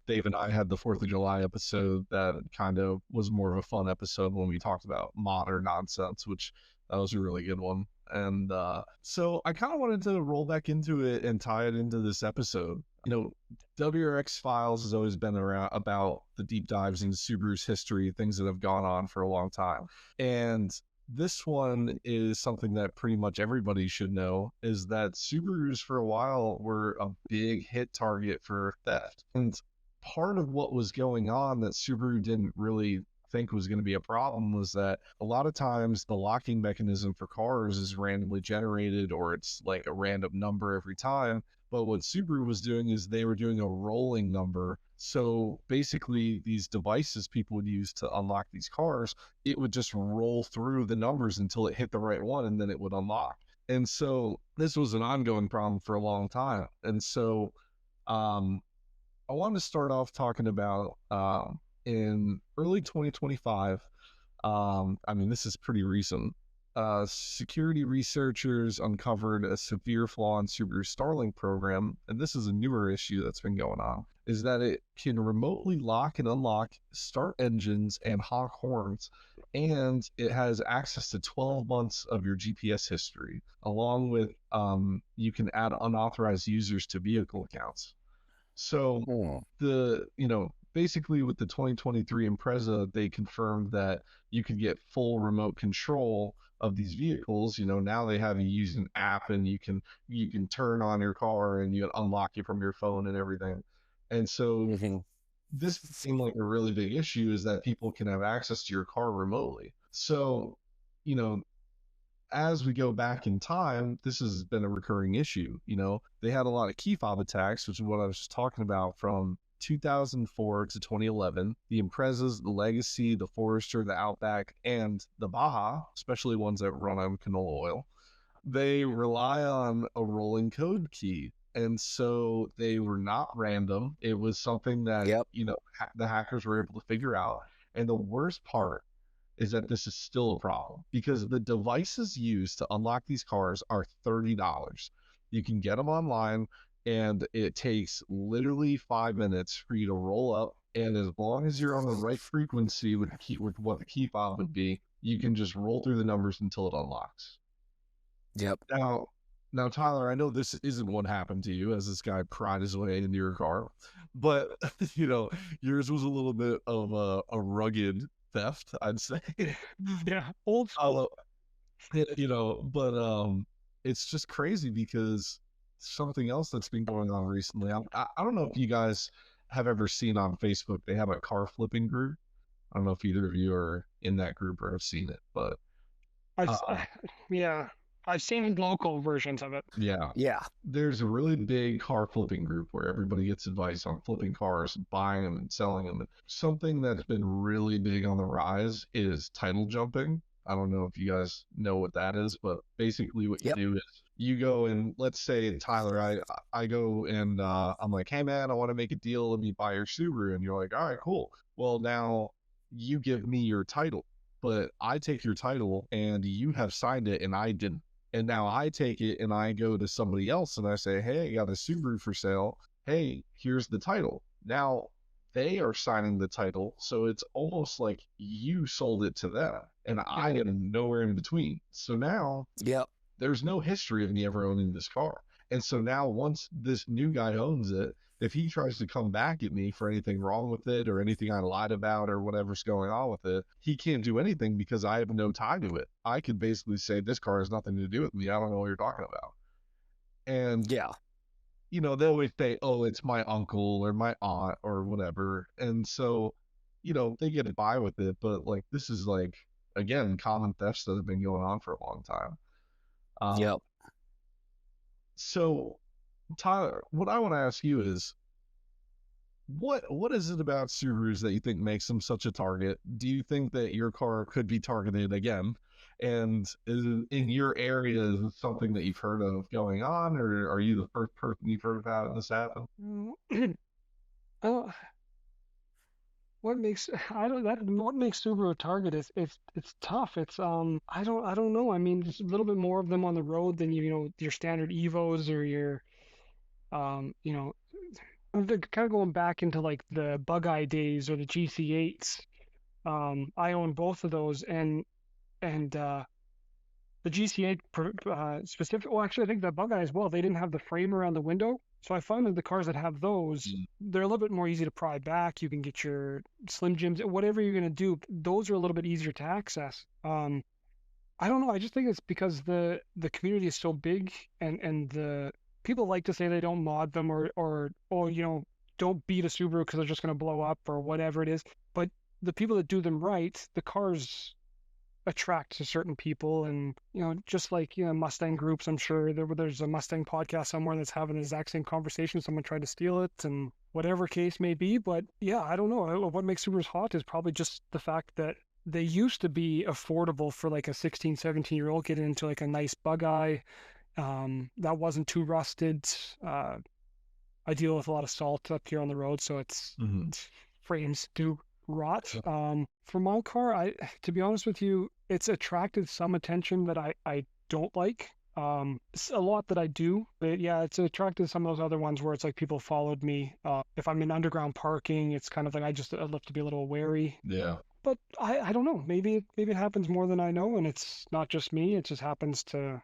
Dave and I had the 4th of July episode that kind of was more of a fun episode when we talked about modern nonsense, which that was a really good one. And so I kind of wanted to roll back into it and tie it into this episode. WRX-Files has always been around about the deep dives into Subaru's history, things that have gone on for a long time. And this one is something that pretty much everybody should know, is that Subarus for a while were a big hit target for theft. And part of what was going on that Subaru didn't really think was going to be a problem was that a lot of times the locking mechanism for cars is randomly generated, or it's like a random number every time. But what Subaru was doing is they were doing a rolling number. So basically, these devices people would use to unlock these cars, it would just roll through the numbers until it hit the right one, and then it would unlock. And so this was an ongoing problem for a long time. And so I want to start off talking about in early 2025. I mean, this is pretty recent. security researchers uncovered a severe flaw in Subaru's Starlink program, and this is a newer issue that's been going on, is that it can remotely lock and unlock start engines and honk horns, and it has access to 12 months of your GPS history, along with you can add unauthorized users to vehicle accounts. So basically with the 2023 Impreza, they confirmed that you could get full remote control of these vehicles. Now they have you use an app, and you can turn on your car and you can unlock it from your phone and everything. And so this seemed like a really big issue, is that people can have access to your car remotely. So, as we go back in time, this has been a recurring issue. They had a lot of key fob attacks, which is what I was just talking about, from 2004 to 2011. The Imprezas, the Legacy, the Forester, the Outback, and the Baja, especially ones that run on canola oil, they rely on a rolling code key. And so they were not random. It was something that, the hackers were able to figure out. And the worst part is that this is still a problem, because the devices used to unlock these cars are $30. You can get them online, and it takes literally 5 minutes for you to roll up. And as long as you're on the right frequency with what the key fob would be, you can just roll through the numbers until it unlocks. Yep. Now, Tyler, I know this isn't what happened to you, as this guy pried his way into your car, but yours was a little bit of a rugged theft, I'd say. Yeah, old school. But it's just crazy, because something else that's been going on recently. I don't know if you guys have ever seen on Facebook, they have a car flipping group. I don't know if either of you are in that group or have seen it, but I've seen local versions of it. Yeah. There's a really big car flipping group where everybody gets advice on flipping cars, buying them and selling them. Something that's been really big on the rise is title jumping. I don't know if you guys know what that is, but basically what you do is you go and, let's say, Tyler, I go and I'm like, hey man, I want to make a deal. Let me buy your Subaru. And you're like, all right, cool. Well, now you give me your title, but I take your title and you have signed it and I didn't. And now I take it and I go to somebody else and I say, hey, I got a Subaru for sale. Hey, here's the title. Now they are signing the title. So it's almost like you sold it to them and I am nowhere in between. So now there's no history of me ever owning this car. And so now once this new guy owns it, if he tries to come back at me for anything wrong with it or anything I lied about or whatever's going on with it, he can't do anything because I have no tie to it. I could basically say, this car has nothing to do with me. I don't know what you're talking about. And, they always say, oh, it's my uncle or my aunt or whatever. And so, they get by with it. But, this is, again, common thefts that have been going on for a long time. So, Tyler, what I want to ask you is, what is it about Subarus that you think makes them such a target? Do you think that your car could be targeted again? And is it in your area, is it something that you've heard of going on, or are you the first person you've heard about this happen? What makes Subaru a target is it's tough. It's I don't know. I mean, there's a little bit more of them on the road than your standard Evos or your they're kind of going back into like the Bug Eye days or the GC8s. I own both of those, and the GC8 specific. Well, actually, I think the Bug Eye as well. They didn't have the frame around the window, so I find that the cars that have those, they're a little bit more easy to pry back. You can get your Slim Jims, whatever you're gonna do. Those are a little bit easier to access. I don't know. I just think it's because the community is so big, and the people like to say they don't mod them or don't beat a Subaru because they're just going to blow up or whatever it is. But the people that do them right, the cars attract to certain people, and just like Mustang groups. I'm sure there's a Mustang podcast somewhere that's having the exact same conversation. Someone tried to steal it, and whatever case may be. But yeah, I don't know. What makes Subarus hot is probably just the fact that they used to be affordable for like a 16, 17-year-old getting into like a nice Bug Eye. That wasn't too rusted. I deal with a lot of salt up here on the road, so it's frames do rot. For my car, to be honest with you, it's attracted some attention that I don't like. A lot that I do, but yeah, it's attracted some of those other ones where it's like people followed me. If I'm in underground parking, it's kind of like I'd love to be a little wary. Yeah. But I don't know. Maybe it happens more than I know, and it's not just me. It just happens to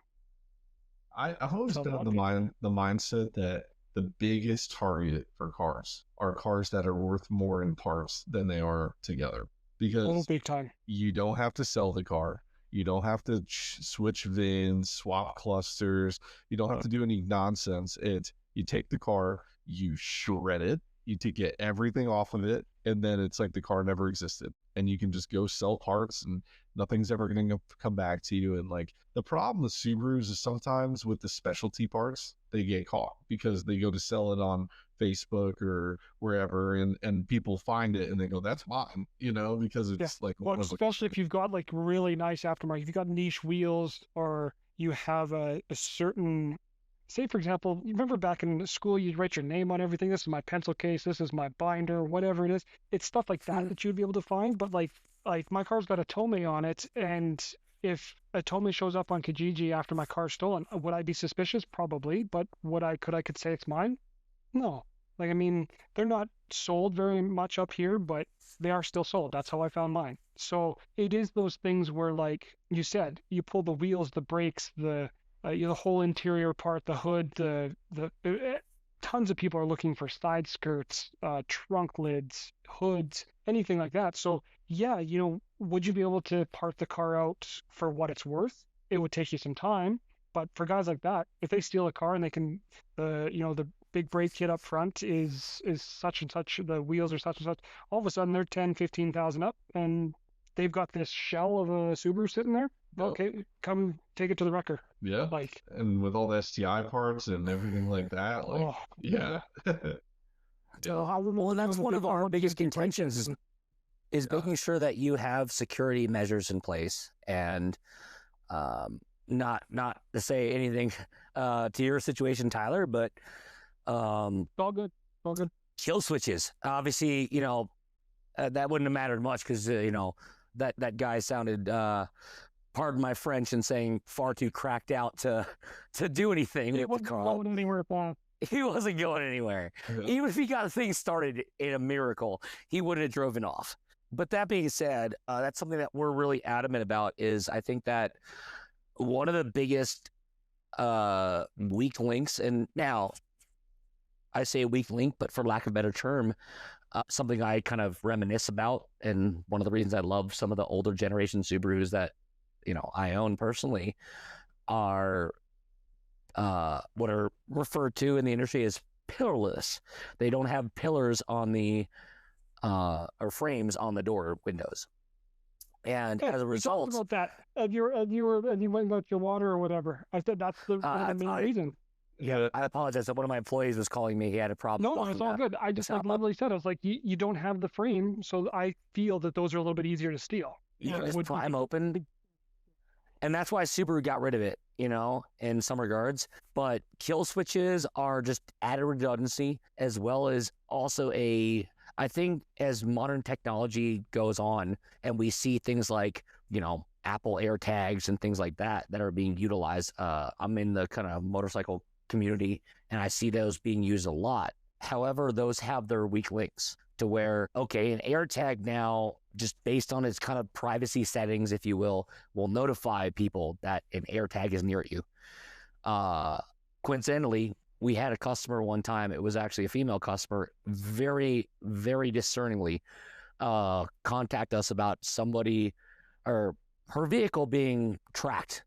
I've always a been lot of of people. the mindset that the biggest target for cars are cars that are worth more in parts than they are together. Oh, Because big time. you don't have to sell the car. You don't have to switch VINs, swap clusters. You don't have to do any nonsense. It's you take the car, you shred it, you to get everything off of it, and then it's like the car never existed. And you can just go sell parts and nothing's ever going to come back to you. And like the problem with Subarus is sometimes with the specialty parts, they get caught because they go to sell it on Facebook or wherever, and people find it and they go, "That's mine," because Yeah. it's like Well, one of the especially if you've got like really nice aftermarket, if you've got niche wheels or you have a certain, say for example, you remember back in school, you'd write your name on everything. This is my pencil case. This is my binder, whatever it is. It's stuff like that that you'd be able to find. But like my car's got a Tomei on it, and if a Tomei shows up on Kijiji after my car's stolen, would I be suspicious? Probably. But could say it's mine? No. Like, I mean, they're not sold very much up here, but they are still sold. That's how I found mine. So it is those things where, like you said, you pull the wheels, the brakes, the whole interior part, the hood, tons of people are looking for side skirts, trunk lids, hoods, anything like that. So yeah, would you be able to part the car out for what it's worth? It would take you some time, but for guys like that, if they steal a car and they can, the big brake kit up front is such and such, the wheels are such and such, all of a sudden they're 10, 15,000 up, and they've got this shell of a Subaru sitting there. Okay, come take it to the wrecker. Yeah. Like, And with all the STI parts and everything like that, like, oh, yeah. Well, that's one of our biggest contentions is Yeah. making sure that you have security measures in place and not to say anything to your situation, Tyler, but it's all good. It's all good. kill switches. Obviously, that wouldn't have mattered much because that guy sounded, pardon my French, and saying far too cracked out to do anything It with the wasn't car. going anywhere, Paul. He wasn't going anywhere. Yeah. Even if he got things started in a miracle, he wouldn't have driven off. But that being said, that's something that we're really adamant about. Is I think that one of the biggest weak links, and now I say weak link, but for lack of a better term, something I kind of reminisce about, and one of the reasons I love some of the older generation Subarus that I own personally are what are referred to in the industry as pillarless. They don't have pillars on the or frames on the door windows, and as a We result, talked about that. And you went and got your water or whatever. I said that's one of the main reasons. yeah, I apologize that one of my employees was calling me. He had a problem. No, it's all good. I just like literally said, I was like, you don't have the frame, so I feel that those are a little bit easier to steal. You can just Would- pry them open. And that's why Subaru got rid of it, in some regards. But kill switches are just added redundancy, as well as also I think as modern technology goes on and we see things like, Apple AirTags and things like that are being utilized. I'm in the kind of motorcycle community and I see those being used a lot. However, those have their weak links to where, okay, an AirTag now, just based on its kind of privacy settings, if you will notify people that an AirTag is near you. Coincidentally, we had a customer one time, it was actually a female customer, very, very discerningly contact us about somebody or her vehicle being tracked.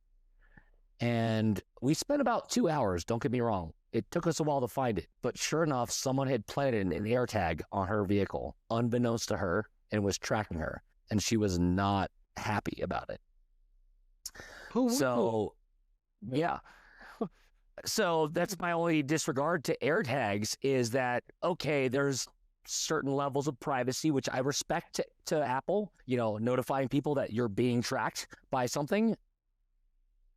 And we spent about 2 hours, don't get me wrong. It took us a while to find it, but sure enough, someone had planted an AirTag on her vehicle, unbeknownst to her, and was tracking her, and she was not happy about it. So, yeah. So that's my only disregard to AirTags is that, okay, there's certain levels of privacy, which I respect to Apple, notifying people that you're being tracked by something.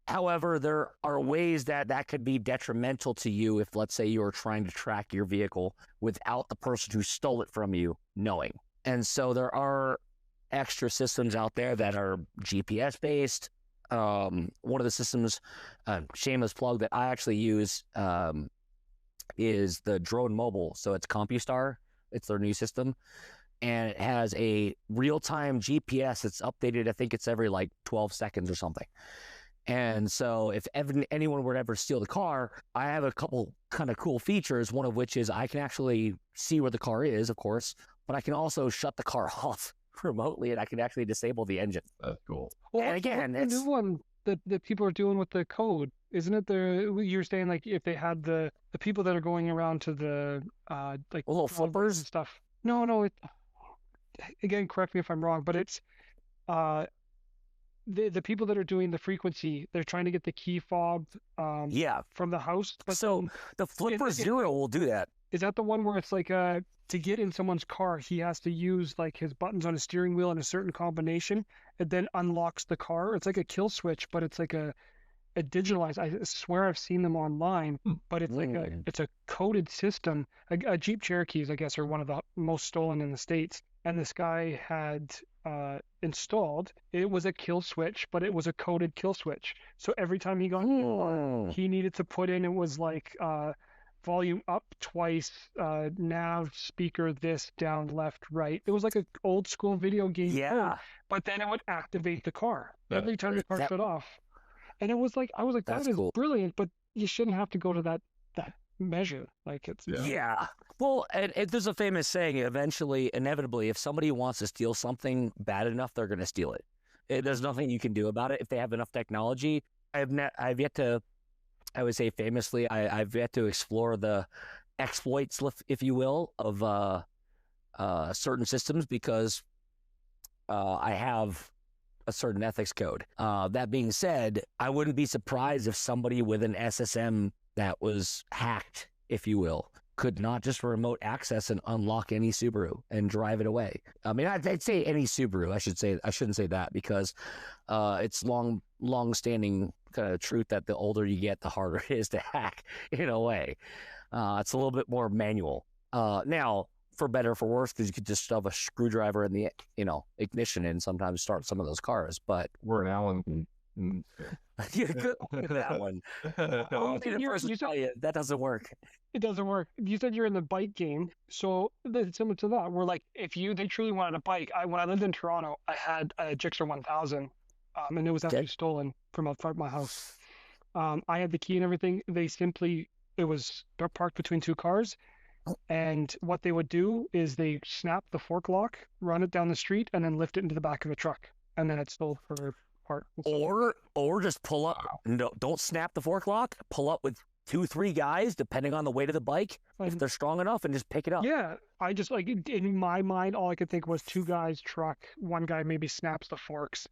However, there are ways that could be detrimental to you if, let's say, you are trying to track your vehicle without the person who stole it from you knowing. And so there are extra systems out there that are GPS based. One of the systems, shameless plug, that I actually use is the Drone Mobile. So it's CompuStar. It's their new system. And it has a real-time GPS that's updated. I think it's every like 12 seconds or something. And so if anyone were to ever steal the car, I have a couple kind of cool features, one of which is I can actually see where the car is, of course, but I can also shut the car off remotely, and I can actually disable the engine. That's cool. Well, And again, the new one that people are doing with the code, isn't it? You're saying like if they had the people that are going around to the like little driveways flippers and stuff. No, again, correct me if I'm wrong, but it's the people that are doing the frequency, they're trying to get the key fob yeah. from the house. But So the Flipper Zero will do that. is that the one where it's like to get in someone's car, he has to use like his buttons on his steering wheel in a certain combination, and then unlocks the car? It's like a kill switch, but it's like a digitalized. I swear I've seen them online, but it's like it's a coded system. A Jeep Cherokees, I guess, are one of the most stolen in the States. And this guy had installed, it was a kill switch, but it was a coded kill switch. So every time he got in the car, he needed to put in, it was like volume up twice, nav, speaker, this, down, left, right. It was like an old school video game code, but then it would activate the car every time the car shut off. And it was like, I was like, that is cool. brilliant, but you shouldn't have to go to that measure. Like it's Well, and there's a famous saying, inevitably, if somebody wants to steal something bad enough, they're going to steal it. There's nothing you can do about it if they have enough technology. I've yet to, I would say famously, I've yet to explore the exploits, if you will, of certain systems, because I have a certain ethics code. That being said, I wouldn't be surprised if somebody with an SSM that was hacked, if you will, could not just remote access and unlock any Subaru and drive it away. I mean, I'd say any Subaru. I shouldn't say that, because it's long-standing kind of truth that the older you get, the harder it is to hack in a way. It's a little bit more manual. Now, for better or for worse, because you could just shove a screwdriver in the ignition and sometimes start some of those cars. But we're an Allen. You're good with that one. I'll be the first to tell you that doesn't work. It doesn't work. You said you're in the bike game, so it's similar to that. We're like, they truly wanted a bike. When I lived in Toronto, I had a Gixxer 1000, and it was actually stolen from out front of my house. I had the key and everything. It was parked between two cars, and what they would do is they snap the fork lock, run it down the street, and then lift it into the back of a truck, and then it's sold for part. Or just pull up. No, don't snap the fork lock. Pull up with 2-3 guys, depending on the weight of the bike, if they're strong enough, and just pick it up. Yeah, I just like in my mind, all I could think was 2 guys, truck, 1 guy maybe snaps the forks.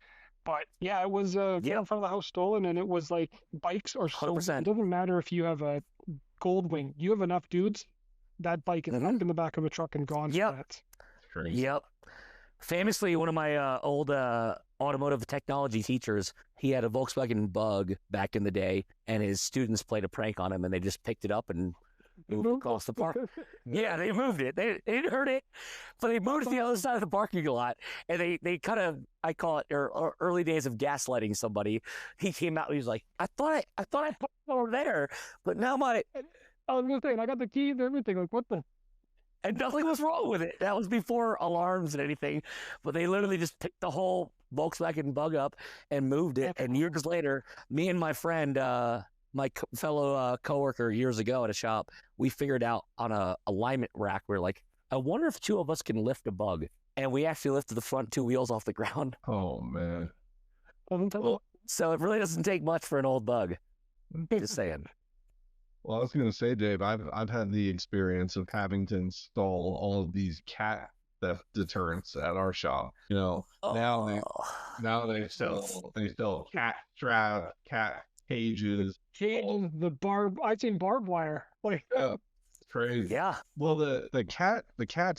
But yeah, it was in front of the house stolen, and it was like bikes are so. 100%. It doesn't matter if you have a gold wing. You have enough dudes, that bike is up in the back of a truck and gone. Yep. Yep. Famously, one of my old automotive technology teachers, he had a Volkswagen Bug back in the day, and his students played a prank on him, and they just picked it up and moved across the park. Yeah, they moved it. They didn't hurt it, but they moved it to the other side of the parking lot, and they kind of, I call it early days of gaslighting somebody. He came out and he was like, I thought I put it over there, but now I was gonna say, and I got the key and everything. Like, what the? And nothing was wrong with it. That was before alarms and anything. But they literally just picked the whole Volkswagen Bug up and moved it. And years later, me and my friend, my fellow coworker years ago at a shop, we figured out on a alignment rack, we're like, I wonder if 2 of us can lift a Bug. And we actually lifted the front 2 wheels off the ground. Oh, man. So it really doesn't take much for an old Bug. Just saying. Well, I was going to say, Dave, I've had the experience of having to install all of these cat theft deterrents at our shop. Now they sell cat traps, cat cages. I've seen barbed wire. Like, crazy. Yeah. Well, the cat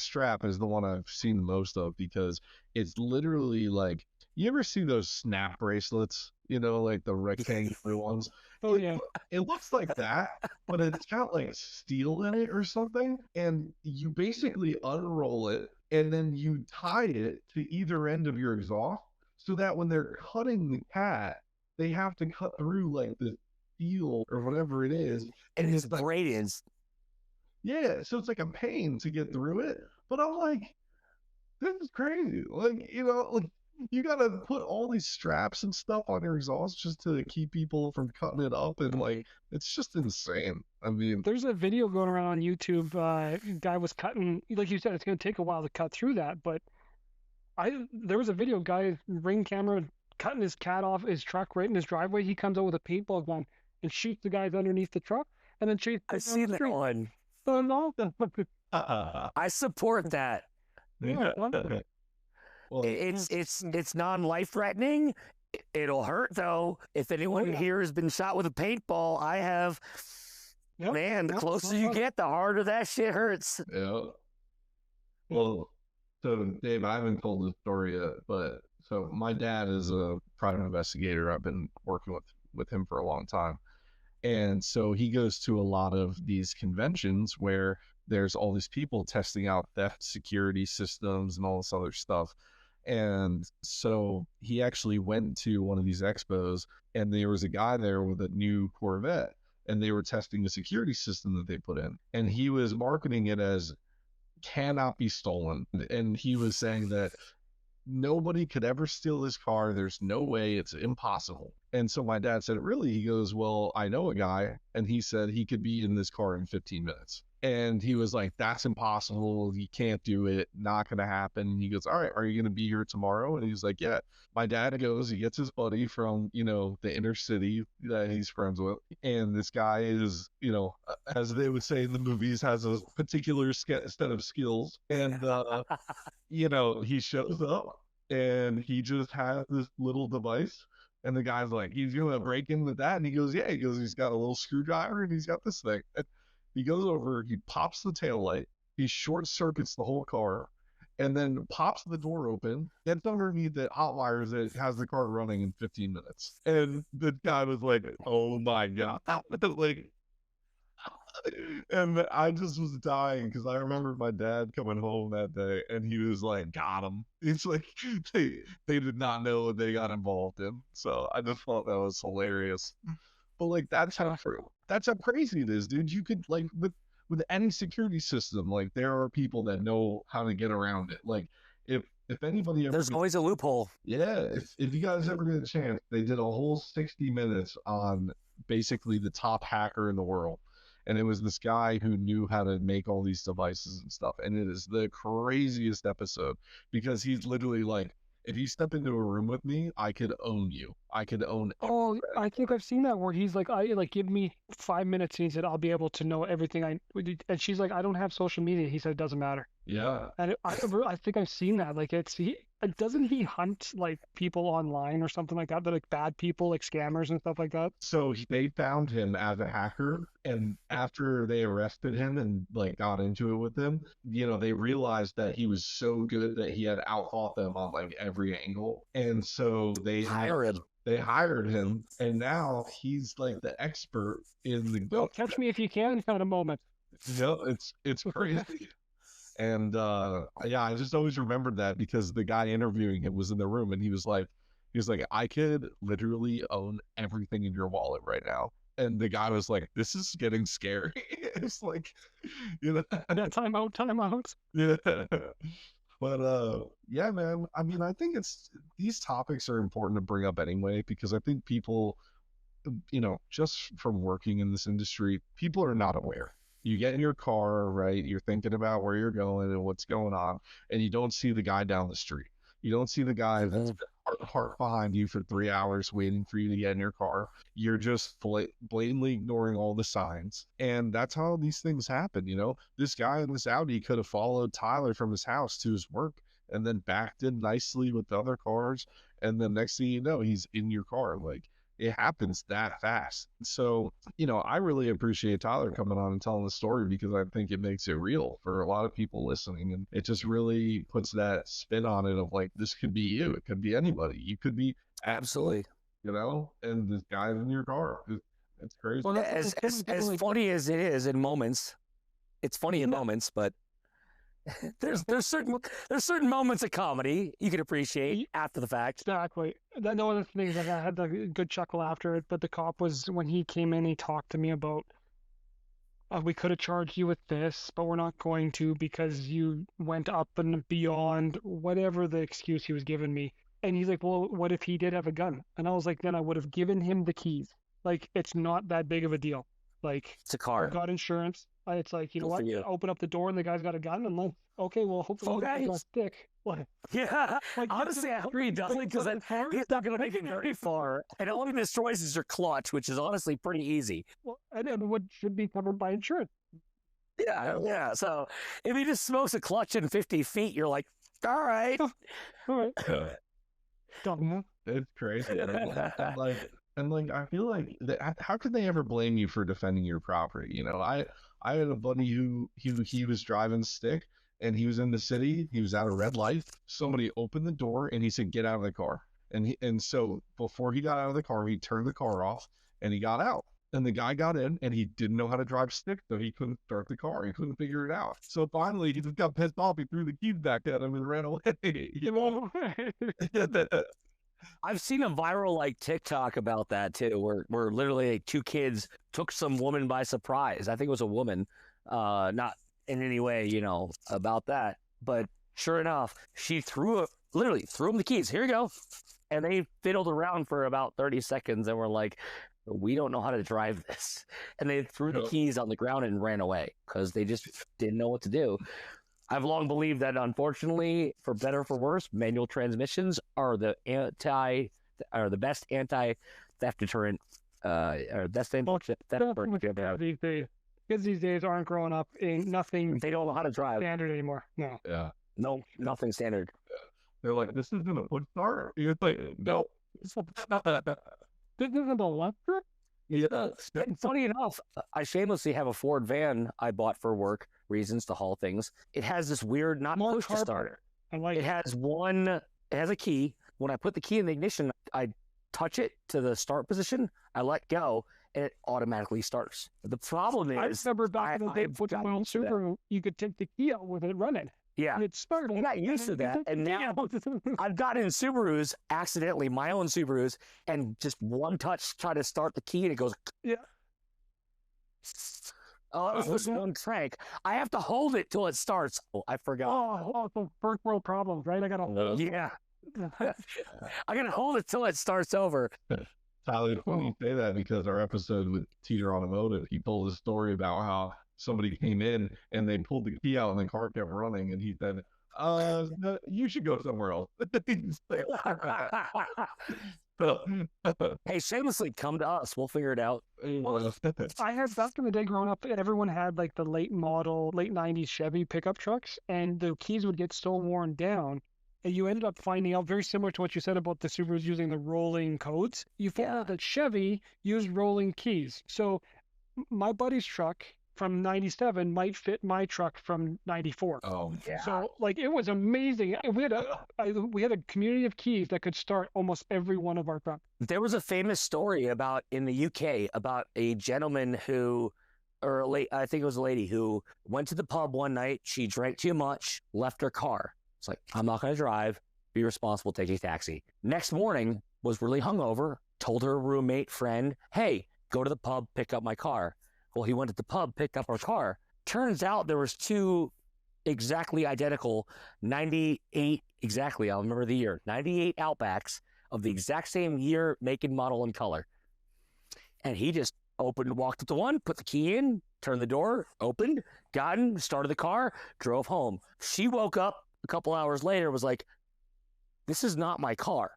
strap is the one I've seen the most of, because it's literally like You ever see those snap bracelets? You know, like the rectangular ones. Oh It, yeah. it looks like that, but it's got like steel in it or something. And you basically unroll it and then you tie it to either end of your exhaust so that when they're cutting the cat, they have to cut through like the steel or whatever it is. And it's like, braided. yeah, so it's like a pain to get through it. But I'm like, this is crazy. Like, you know, like you gotta put all these straps and stuff on your exhaust just to keep people from cutting it up, and like it's just insane. I mean, There's a video going around on YouTube. Guy was cutting, like you said, it's going to take a while to cut through that. But there was a video, guy ring camera cutting his cat off his truck right in his driveway. He comes out with a paintball gun and shoots the guys underneath the truck, and then chases I've them down seen the that street. one. So no, I support that. yeah, well, It's non-life threatening. It'll hurt though. If anyone here has been shot with a paintball, I have. Yep, Man, the yep, closer no you problem. get, the harder that shit hurts. yeah. Well, so Dave, I haven't told this story yet, but so my dad is a private investigator. I've been working with him for a long time. And so he goes to a lot of these conventions where there's all these people testing out theft security systems and all this other stuff. And so he actually went to one of these expos, and there was a guy there with a new Corvette, and they were testing the security system that they put in. And he was marketing it as cannot be stolen. And he was saying that nobody could ever steal this car. There's no way. It's impossible. And so my dad said, really? He goes, well, I know a guy. And he said he could be in this car in 15 minutes. And he was like, that's impossible. You can't do it. Not going to happen. And he goes, all right, are you going to be here tomorrow? And he's like, yeah. My dad goes, he gets his buddy from, you know, the inner city that he's friends with. And this guy is, you know, as they would say in the movies, has a particular set of skills. And, you know, he shows up and he just has this little device. And the guy's like, he's going to break in with that. And he goes, yeah. He goes, he's got a little screwdriver and he's got this thing. And he goes over, he pops the taillight, he short circuits the whole car, and then pops the door open, gets underneath it, hot wires it, has the car running in 15 minutes. And the guy was like, oh my God. Like, and I just was dying because I remember my dad coming home that day and he was like, got him. It's like they did not know what they got involved in. So I just thought that was hilarious. But like that's how crazy it is, dude. You could like with any security system, like there are people that know how to get around it. Like if anybody ever There's always a loophole. yeah, if you guys ever get a chance, they did a whole 60 minutes on basically the top hacker in the world. And it was this guy who knew how to make all these devices and stuff. And it is the craziest episode because he's literally like, if you step into a room with me, I could own you. I could own. Oh, I think I've seen that where he's like, I like give me 5 minutes, and he said I'll be able to know everything I. And she's like, I don't have social media. He said it doesn't matter. Yeah. And I think I've seen that. Like doesn't he hunt like people online or something like that? They're like bad people, like scammers and stuff like that. So they found him as a hacker, and after they arrested him and like got into it with him, you know, they realized that he was so good that he had outthought them on like every angle, and so they hired him, and now he's like the expert in the Well, catch me if you can in a moment. you know, it's crazy. And yeah, I just always remembered that because the guy interviewing him was in the room and he was like, I could literally own everything in your wallet right now. And the guy was like, this is getting scary. It's like, you know, Yeah, time out. yeah. But yeah, man. I mean, I think these topics are important to bring up anyway, because I think people, you know, just from working in this industry, people are not aware. You get in your car, right? You're thinking about where you're going and what's going on, and you don't see the guy down the street. You don't see the guy that's parked behind you for 3 hours waiting for you to get in your car. You're just blatantly ignoring all the signs. And that's how these things happen, you know? This guy in this Audi could have followed Tyler from his house to his work and then backed in nicely with the other cars. And the next thing you know, he's in your car. Like, it happens that fast. So, I really appreciate Tyler coming on and telling the story, because I think it makes it real for a lot of people listening. And it just really puts that spin on it of like, this could be you. It could be anybody. You could be Absolutely. and this guy's in your car. It's crazy. Well, As funny as it is in moments, it's funny in moments, but there's certain moments of comedy you can appreciate after the fact. Exactly. No other thing is like I had a good chuckle after it, but the cop was, when he came in, he talked to me about, we could have charged you with this, but we're not going to because you went up and beyond whatever the excuse he was giving me. And he's like, well, what if he did have a gun? And I was like, then I would have given him the keys. Like, it's not that big of a deal. Like, It's a car. I've got insurance. It's like, you know Good what? for you. Open up the door and the guy's got a gun. And like, okay, well, hopefully Okay. he's got a stick. What? Yeah, Like, honestly, I agree, doesn't because he's not going to make it very far. And it only destroys is your clutch, which is honestly pretty easy. Well, and then what should be covered by insurance? Yeah. So if he just smokes a clutch in 50 feet, you're like, all right. All right. Dumb. It's crazy. And I feel like how could they ever blame you for defending your property? I had a buddy who he was driving stick, and he was in the city. He was at a red light. Somebody opened the door and he said, "Get out of the car." And so before he got out of the car, he turned the car off and he got out. And the guy got in and he didn't know how to drive stick, so he couldn't start the car. He couldn't figure it out. So finally, he just got pissed off. He threw the keys back at him and ran away. I've seen a viral TikTok about that too, where literally two kids took some woman by surprise. I think it was a woman, not in any way, about that. But sure enough, she literally threw him the keys. Here you go. And they fiddled around for about 30 seconds and were like, we don't know how to drive this. And they threw the keys on the ground and ran away because they just didn't know what to do. I've long believed that, unfortunately, for better or for worse, manual transmissions are the best anti-theft deterrent, or best theft deterrent. These days, kids these days aren't growing up in nothing. They don't know how to drive. Standard anymore. No. Yeah. No, nothing standard. They're like, this isn't a push start. You're like, no. This isn't electric? Yeah. And funny enough, I shamelessly have a Ford van I bought for work reasons to haul things. It has this weird push to start. It has a key. When I put the key in the ignition, I touch it to the start position, I let go, and it automatically starts. The problem is, I remember back in the day, putting my own Subaru, you could take the key out with it running. Yeah. And it started. I got used to that, and now I've gotten in Subarus, accidentally, my own Subarus, and just one touch, try to start the key, and it goes, yeah. Oh, it was one crank. I have to hold it till it starts. Oh, I forgot. Oh, the first world problems, right? I gotta. Yeah. I gotta hold it till it starts over. Tyler, it's funny you say that because our episode with Teeter Automotive, he told a story about how somebody came in and they pulled the key out and the car kept running, and he said, no, you should go somewhere else. Hey, shamelessly, come to us. We'll figure it out. I had back in the day growing up, everyone had like the late 90s Chevy pickup trucks, and the keys would get so worn down. And you ended up finding out, very similar to what you said about the Subarus using the rolling codes, you found out that Chevy used rolling keys. So my buddy's truck from 97 might fit my truck from 94. Oh, yeah. So it was amazing. We had a community of keys that could start almost every one of our trucks. There was a famous story in the UK about a gentleman I think it was a lady who went to the pub one night. She drank too much, left her car. It's like, I'm not going to drive. Be responsible, take a taxi. Next morning, was really hungover, told her roommate friend, hey, go to the pub, pick up my car. Well, he went to the pub, picked up our car. Turns out there was two exactly identical 98, exactly, I'll remember the year, 98 Outbacks of the exact same year, make and model and color. And he just walked up to one, put the key in, turned the door, opened, got in, started the car, drove home. She woke up a couple hours later, was like, this is not my car.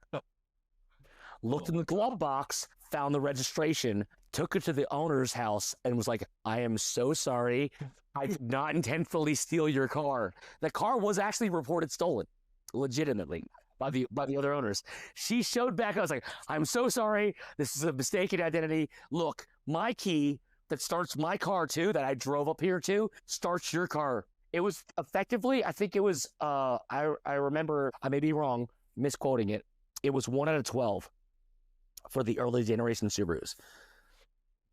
Looked in the glove box, found the registration, took it to the owner's house, and was like, I am so sorry. I did not intentionally steal your car. The car was actually reported stolen, legitimately. by the other owners. She showed back. I was like, I'm so sorry. This is a mistaken identity. Look, my key that starts my car too, that I drove up here to, starts your car. It was effectively, I think it was, I remember, I may be wrong, misquoting it. It was 1 out of 12 for the early generation Subarus.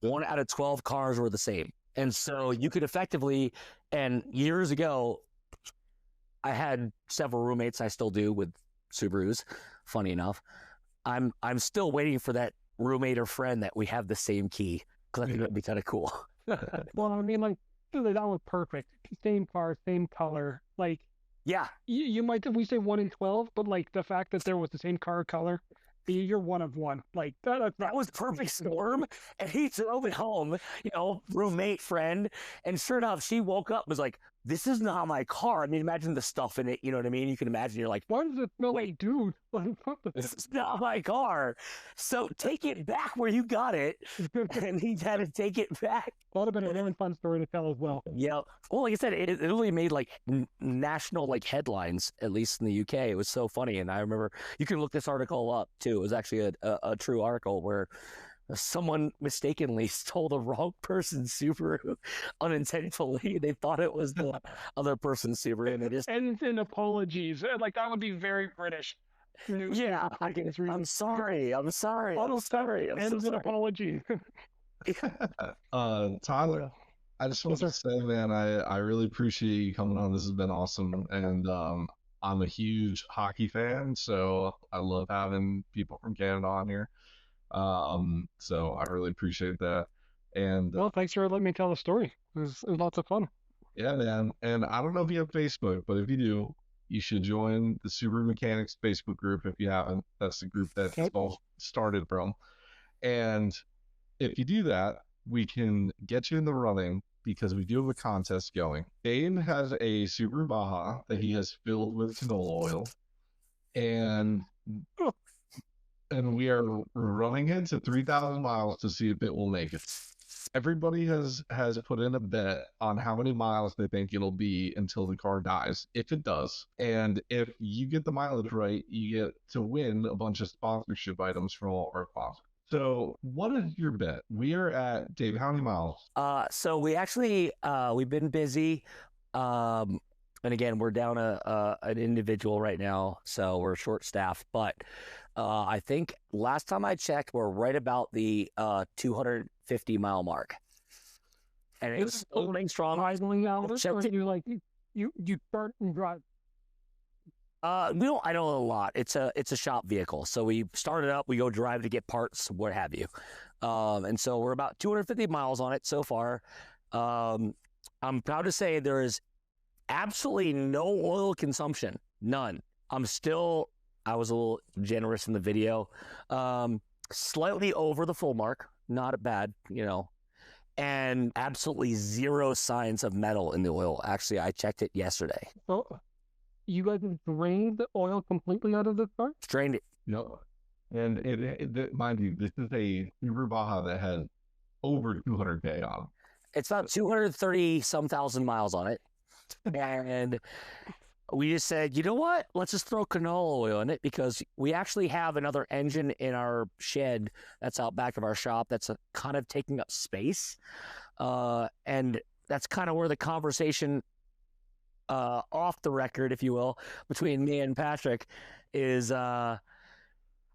1 out of 12 cars were the same. And so you could effectively, and years ago, I had several roommates, I still do, with Subarus, funny enough. I'm still waiting for that roommate or friend that we have the same key, because I think that'd be kind of cool. Well, I mean, like, that was perfect. Same car, same color. Like, Yeah. you might, we say 1 in 12, but like the fact that there was the same car color, you're 1 of 1. Like That was perfect storm. And he drove it home, roommate, friend. And sure enough, she woke up and was like, this is not my car. I mean, imagine the stuff in it. You know what I mean? You can imagine you're like, why does it smell like dude? this is not my car. So take it back where you got it. And he had to take it back. That would have been a really fun story to tell as well. Yeah. Well, like I said, it really made like national like headlines, at least in the UK. It was so funny. And I remember, you can look this article up too. It was actually a true article where someone mistakenly stole the wrong person's Subaru unintentionally. They thought it was the other person's Subaru, and they just And apologies. Like, that would be very British. yeah. I'm sorry. I'm sorry. Auto I'm sorry. I'm so and an sorry. apology. Tyler, I just want to say, man, I really appreciate you coming on. This has been awesome. And I'm a huge hockey fan, so I love having people from Canada on here. So I really appreciate that. And Well, thanks for letting me tell the story. It was lots of fun. yeah, man. And I don't know if you have Facebook, but if you do, you should join the Subaru Mechanics Facebook group if you haven't. That's the group that it's all started from. And if you do that, we can get you in the running because we do have a contest going. Dane has a Subaru Baja that he has filled with canola oil, and we are running it to 3,000 miles to see if it will make it. Everybody has put in a bet on how many miles they think it'll be until the car dies, if it does. And if you get the mileage right, you get to win a bunch of sponsorship items from all of our sponsors. So what is your bet? We are at, Dave, how many miles? So we actually we've been busy. And again, we're down an individual right now, so we're short staffed. But I think last time I checked, we're right about the 250-mile mark, and it's holding strong. Idling hours, Check or it. you like you start and drive? We don't idle a lot. It's a shop vehicle, so we start it up, we go drive to get parts, what have you. And so we're about 250 miles on it so far. I'm proud to say there is absolutely no oil consumption, none. I was a little generous in the video, slightly over the full mark, not bad, and absolutely zero signs of metal in the oil. Actually, I checked it yesterday. So you guys have drained the oil completely out of the car? Drained it. No. And mind you, this is a Subaru Baja that has over 200K on it. It's about 230 some thousand miles on it. And we just said, you know what? Let's just throw canola oil in it, because we actually have another engine in our shed that's out back of our shop that's kind of taking up space. And that's kind of where the conversation off the record, if you will, between me and Patrick is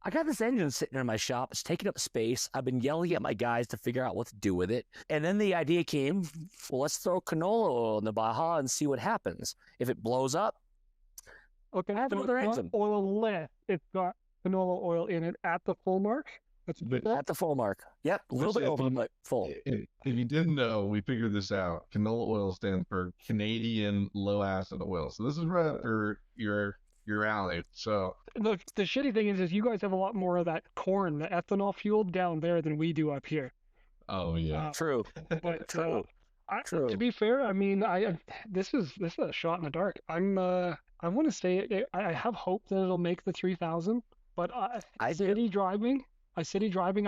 I got this engine sitting in my shop. It's taking up space. I've been yelling at my guys to figure out what to do with it. And then the idea came, well, let's throw canola oil in the Baja and see what happens. If it blows up, Okay, have so another it's not engine. oil less. It's got canola oil in it at the full mark. at the full mark. Yep, a little bit over, but full. If you didn't know, we figured this out. Canola oil stands for Canadian low acid oil. So this is right up your alley. So The shitty thing is you guys have a lot more of that corn, the ethanol fuel down there than we do up here. oh yeah. True. But True. True. to be fair, I mean, this is a shot in the dark. I want to say I have hope that it'll make the 3,000, but I do. city driving,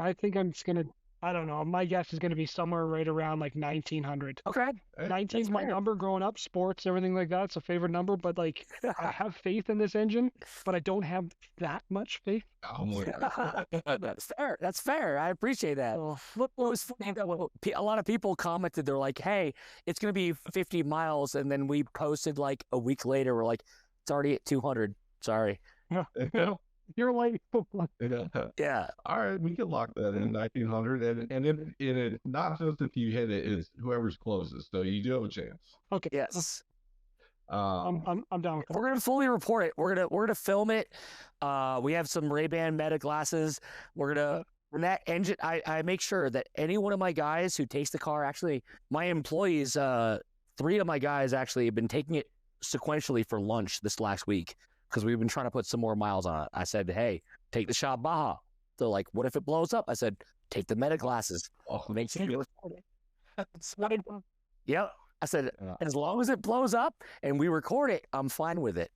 I think I'm just gonna I don't know. My guess is going to be somewhere right around like 1900. Okay. Hey, 19 is my fair. number growing up. Sports, everything like that. It's a favorite number. But like, I have faith in this engine, but I don't have that much faith. I'm with you. That's fair. That's fair. I appreciate that. So, Look, what was funny though, a lot of people commented, they're like, hey, it's going to be 50 miles. And then we posted like a week later, we're like, it's already at 200. Sorry. you're like, Yeah. All right, we can lock that in 1900, and it not just if you hit it, is whoever's closest. So you do have a chance. okay. Yes. I'm down with that. We're gonna fully report it. We're gonna film it. We have some Ray-Ban Meta glasses. We're gonna when that engine. I make sure that any one of my guys who takes the car, actually, my employees, 3 of my guys actually have been taking it sequentially for lunch this last week because we've been trying to put some more miles on it. I said, hey, take the shot Baja. They're like, what if it blows up? I said, take the Meta glasses. Oh, Make sure you record it. That's what I do. Yep. I said, Yeah. as long as it blows up and we record it, I'm fine with it.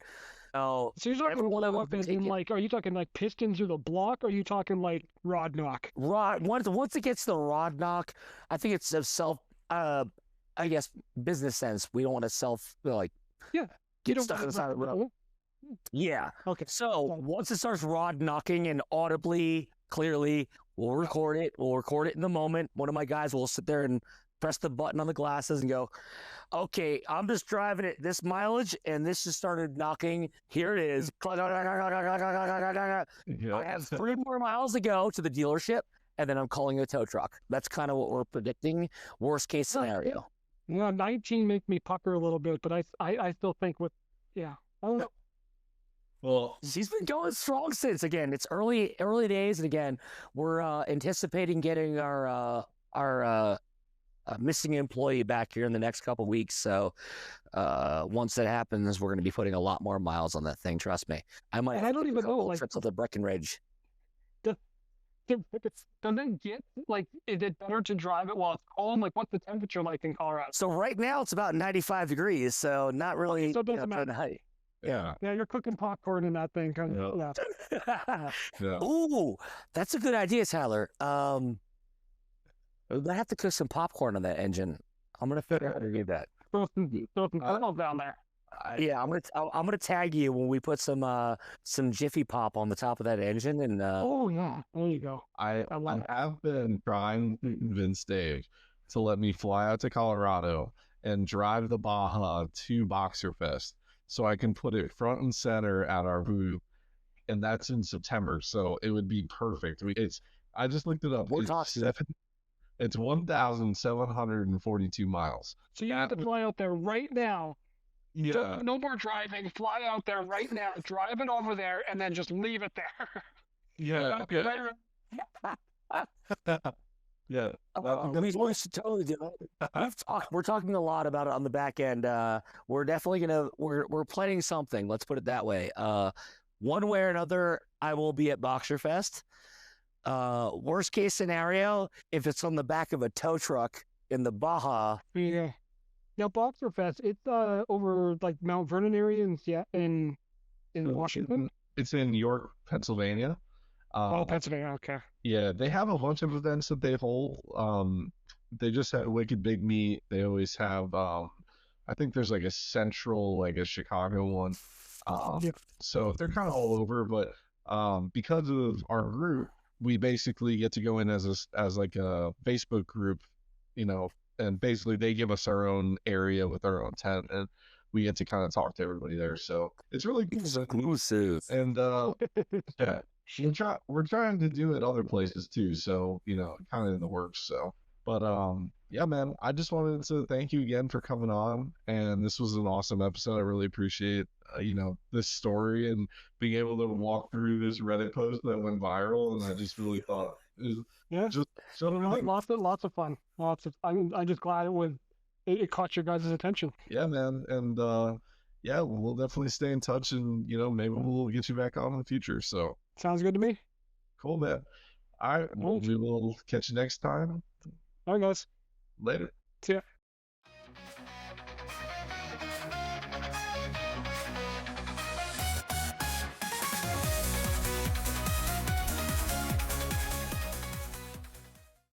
So So you're talking everyone about else what can take it. like? Are you talking like pistons or the block? Or are you talking like rod knock? Once it gets to the rod knock, I think it's a self I guess business sense. We don't want to Yeah. get stuck on the side of the road. Yeah. Okay. So once it starts rod knocking and audibly, clearly, we'll record it. We'll record it in the moment. One of my guys will sit there and press the button on the glasses and go, okay, I'm just driving it this mileage and this just started knocking. Here it is. I have 3 more miles to go to the dealership and then I'm calling a tow truck. That's kind of what we're predicting. Worst case scenario. Well, 19 make me pucker a little bit, but I still think with, yeah. I don't know. Well, She's been going strong since. Again, it's early days, and again, we're anticipating getting our missing employee back here in the next couple weeks. So once that happens, we're going to be putting a lot more miles on that thing. Trust me. I might. And I have to don't take a even know, couple like- trips up to Breckenridge. Does it get like? Is it better to drive it while it's cold? Like, what's the temperature like in Colorado? So right now it's about 95 degrees. So not really. So it doesn't matter. Fahrenheit. yeah, Yeah, you're cooking popcorn in that thing, kind of. Yeah. yeah. Ooh, that's a good idea, Tyler. I have to cook some popcorn on that engine. I'm gonna figure out how to do that. Throw some kernels down there. Yeah, I'm gonna tag you when we put some Jiffy Pop on the top of that engine, and Oh yeah, there you go. I love it. have been trying to convince Dave to let me fly out to Colorado and drive the Baja to Boxerfest so I can put it front and center at our booth, and that's in September, so it would be perfect. I just looked it up. We're It's talking- It's 1,742 miles. So you have to fly out there right now. Yeah, No more driving. Fly out there right now. Drive it over there, and then just leave it there. yeah, yeah. Yeah. we should totally do it. We're talking a lot about it on the back end. We're definitely we're planning something. Let's put it that way. One way or another, I will be at Boxerfest. Worst case scenario, if it's on the back of a tow truck in the Baja. Yeah. Now Boxerfest, it's over like Mount Vernon area in Washington. It's in York, Pennsylvania. Pennsylvania. Okay. Yeah, they have a bunch of events that they hold. They just had Wicked Big Meat. They always have. I think there's like a central, like a Chicago one. Yeah. So they're kind of all over. But because of our group, we basically get to go in as like a Facebook group, and basically they give us our own area with our own tent, and we get to kind of talk to everybody there. So it's really cool. Exclusive. And yeah, we're trying to do it other places too. So kind of in the works. So, but yeah, man, I just wanted to thank you again for coming on, and this was an awesome episode. I really appreciate this story and being able to walk through this Reddit post that went viral, and I just really thought it was Yeah. just so Lots of fun. I'm just glad it caught your guys' attention. yeah, man, and yeah, we'll definitely stay in touch, and maybe we'll get you back on in the future. So Sounds good to me. cool, man. All right, Cool. we will catch you next time. All right, guys. Later. See ya.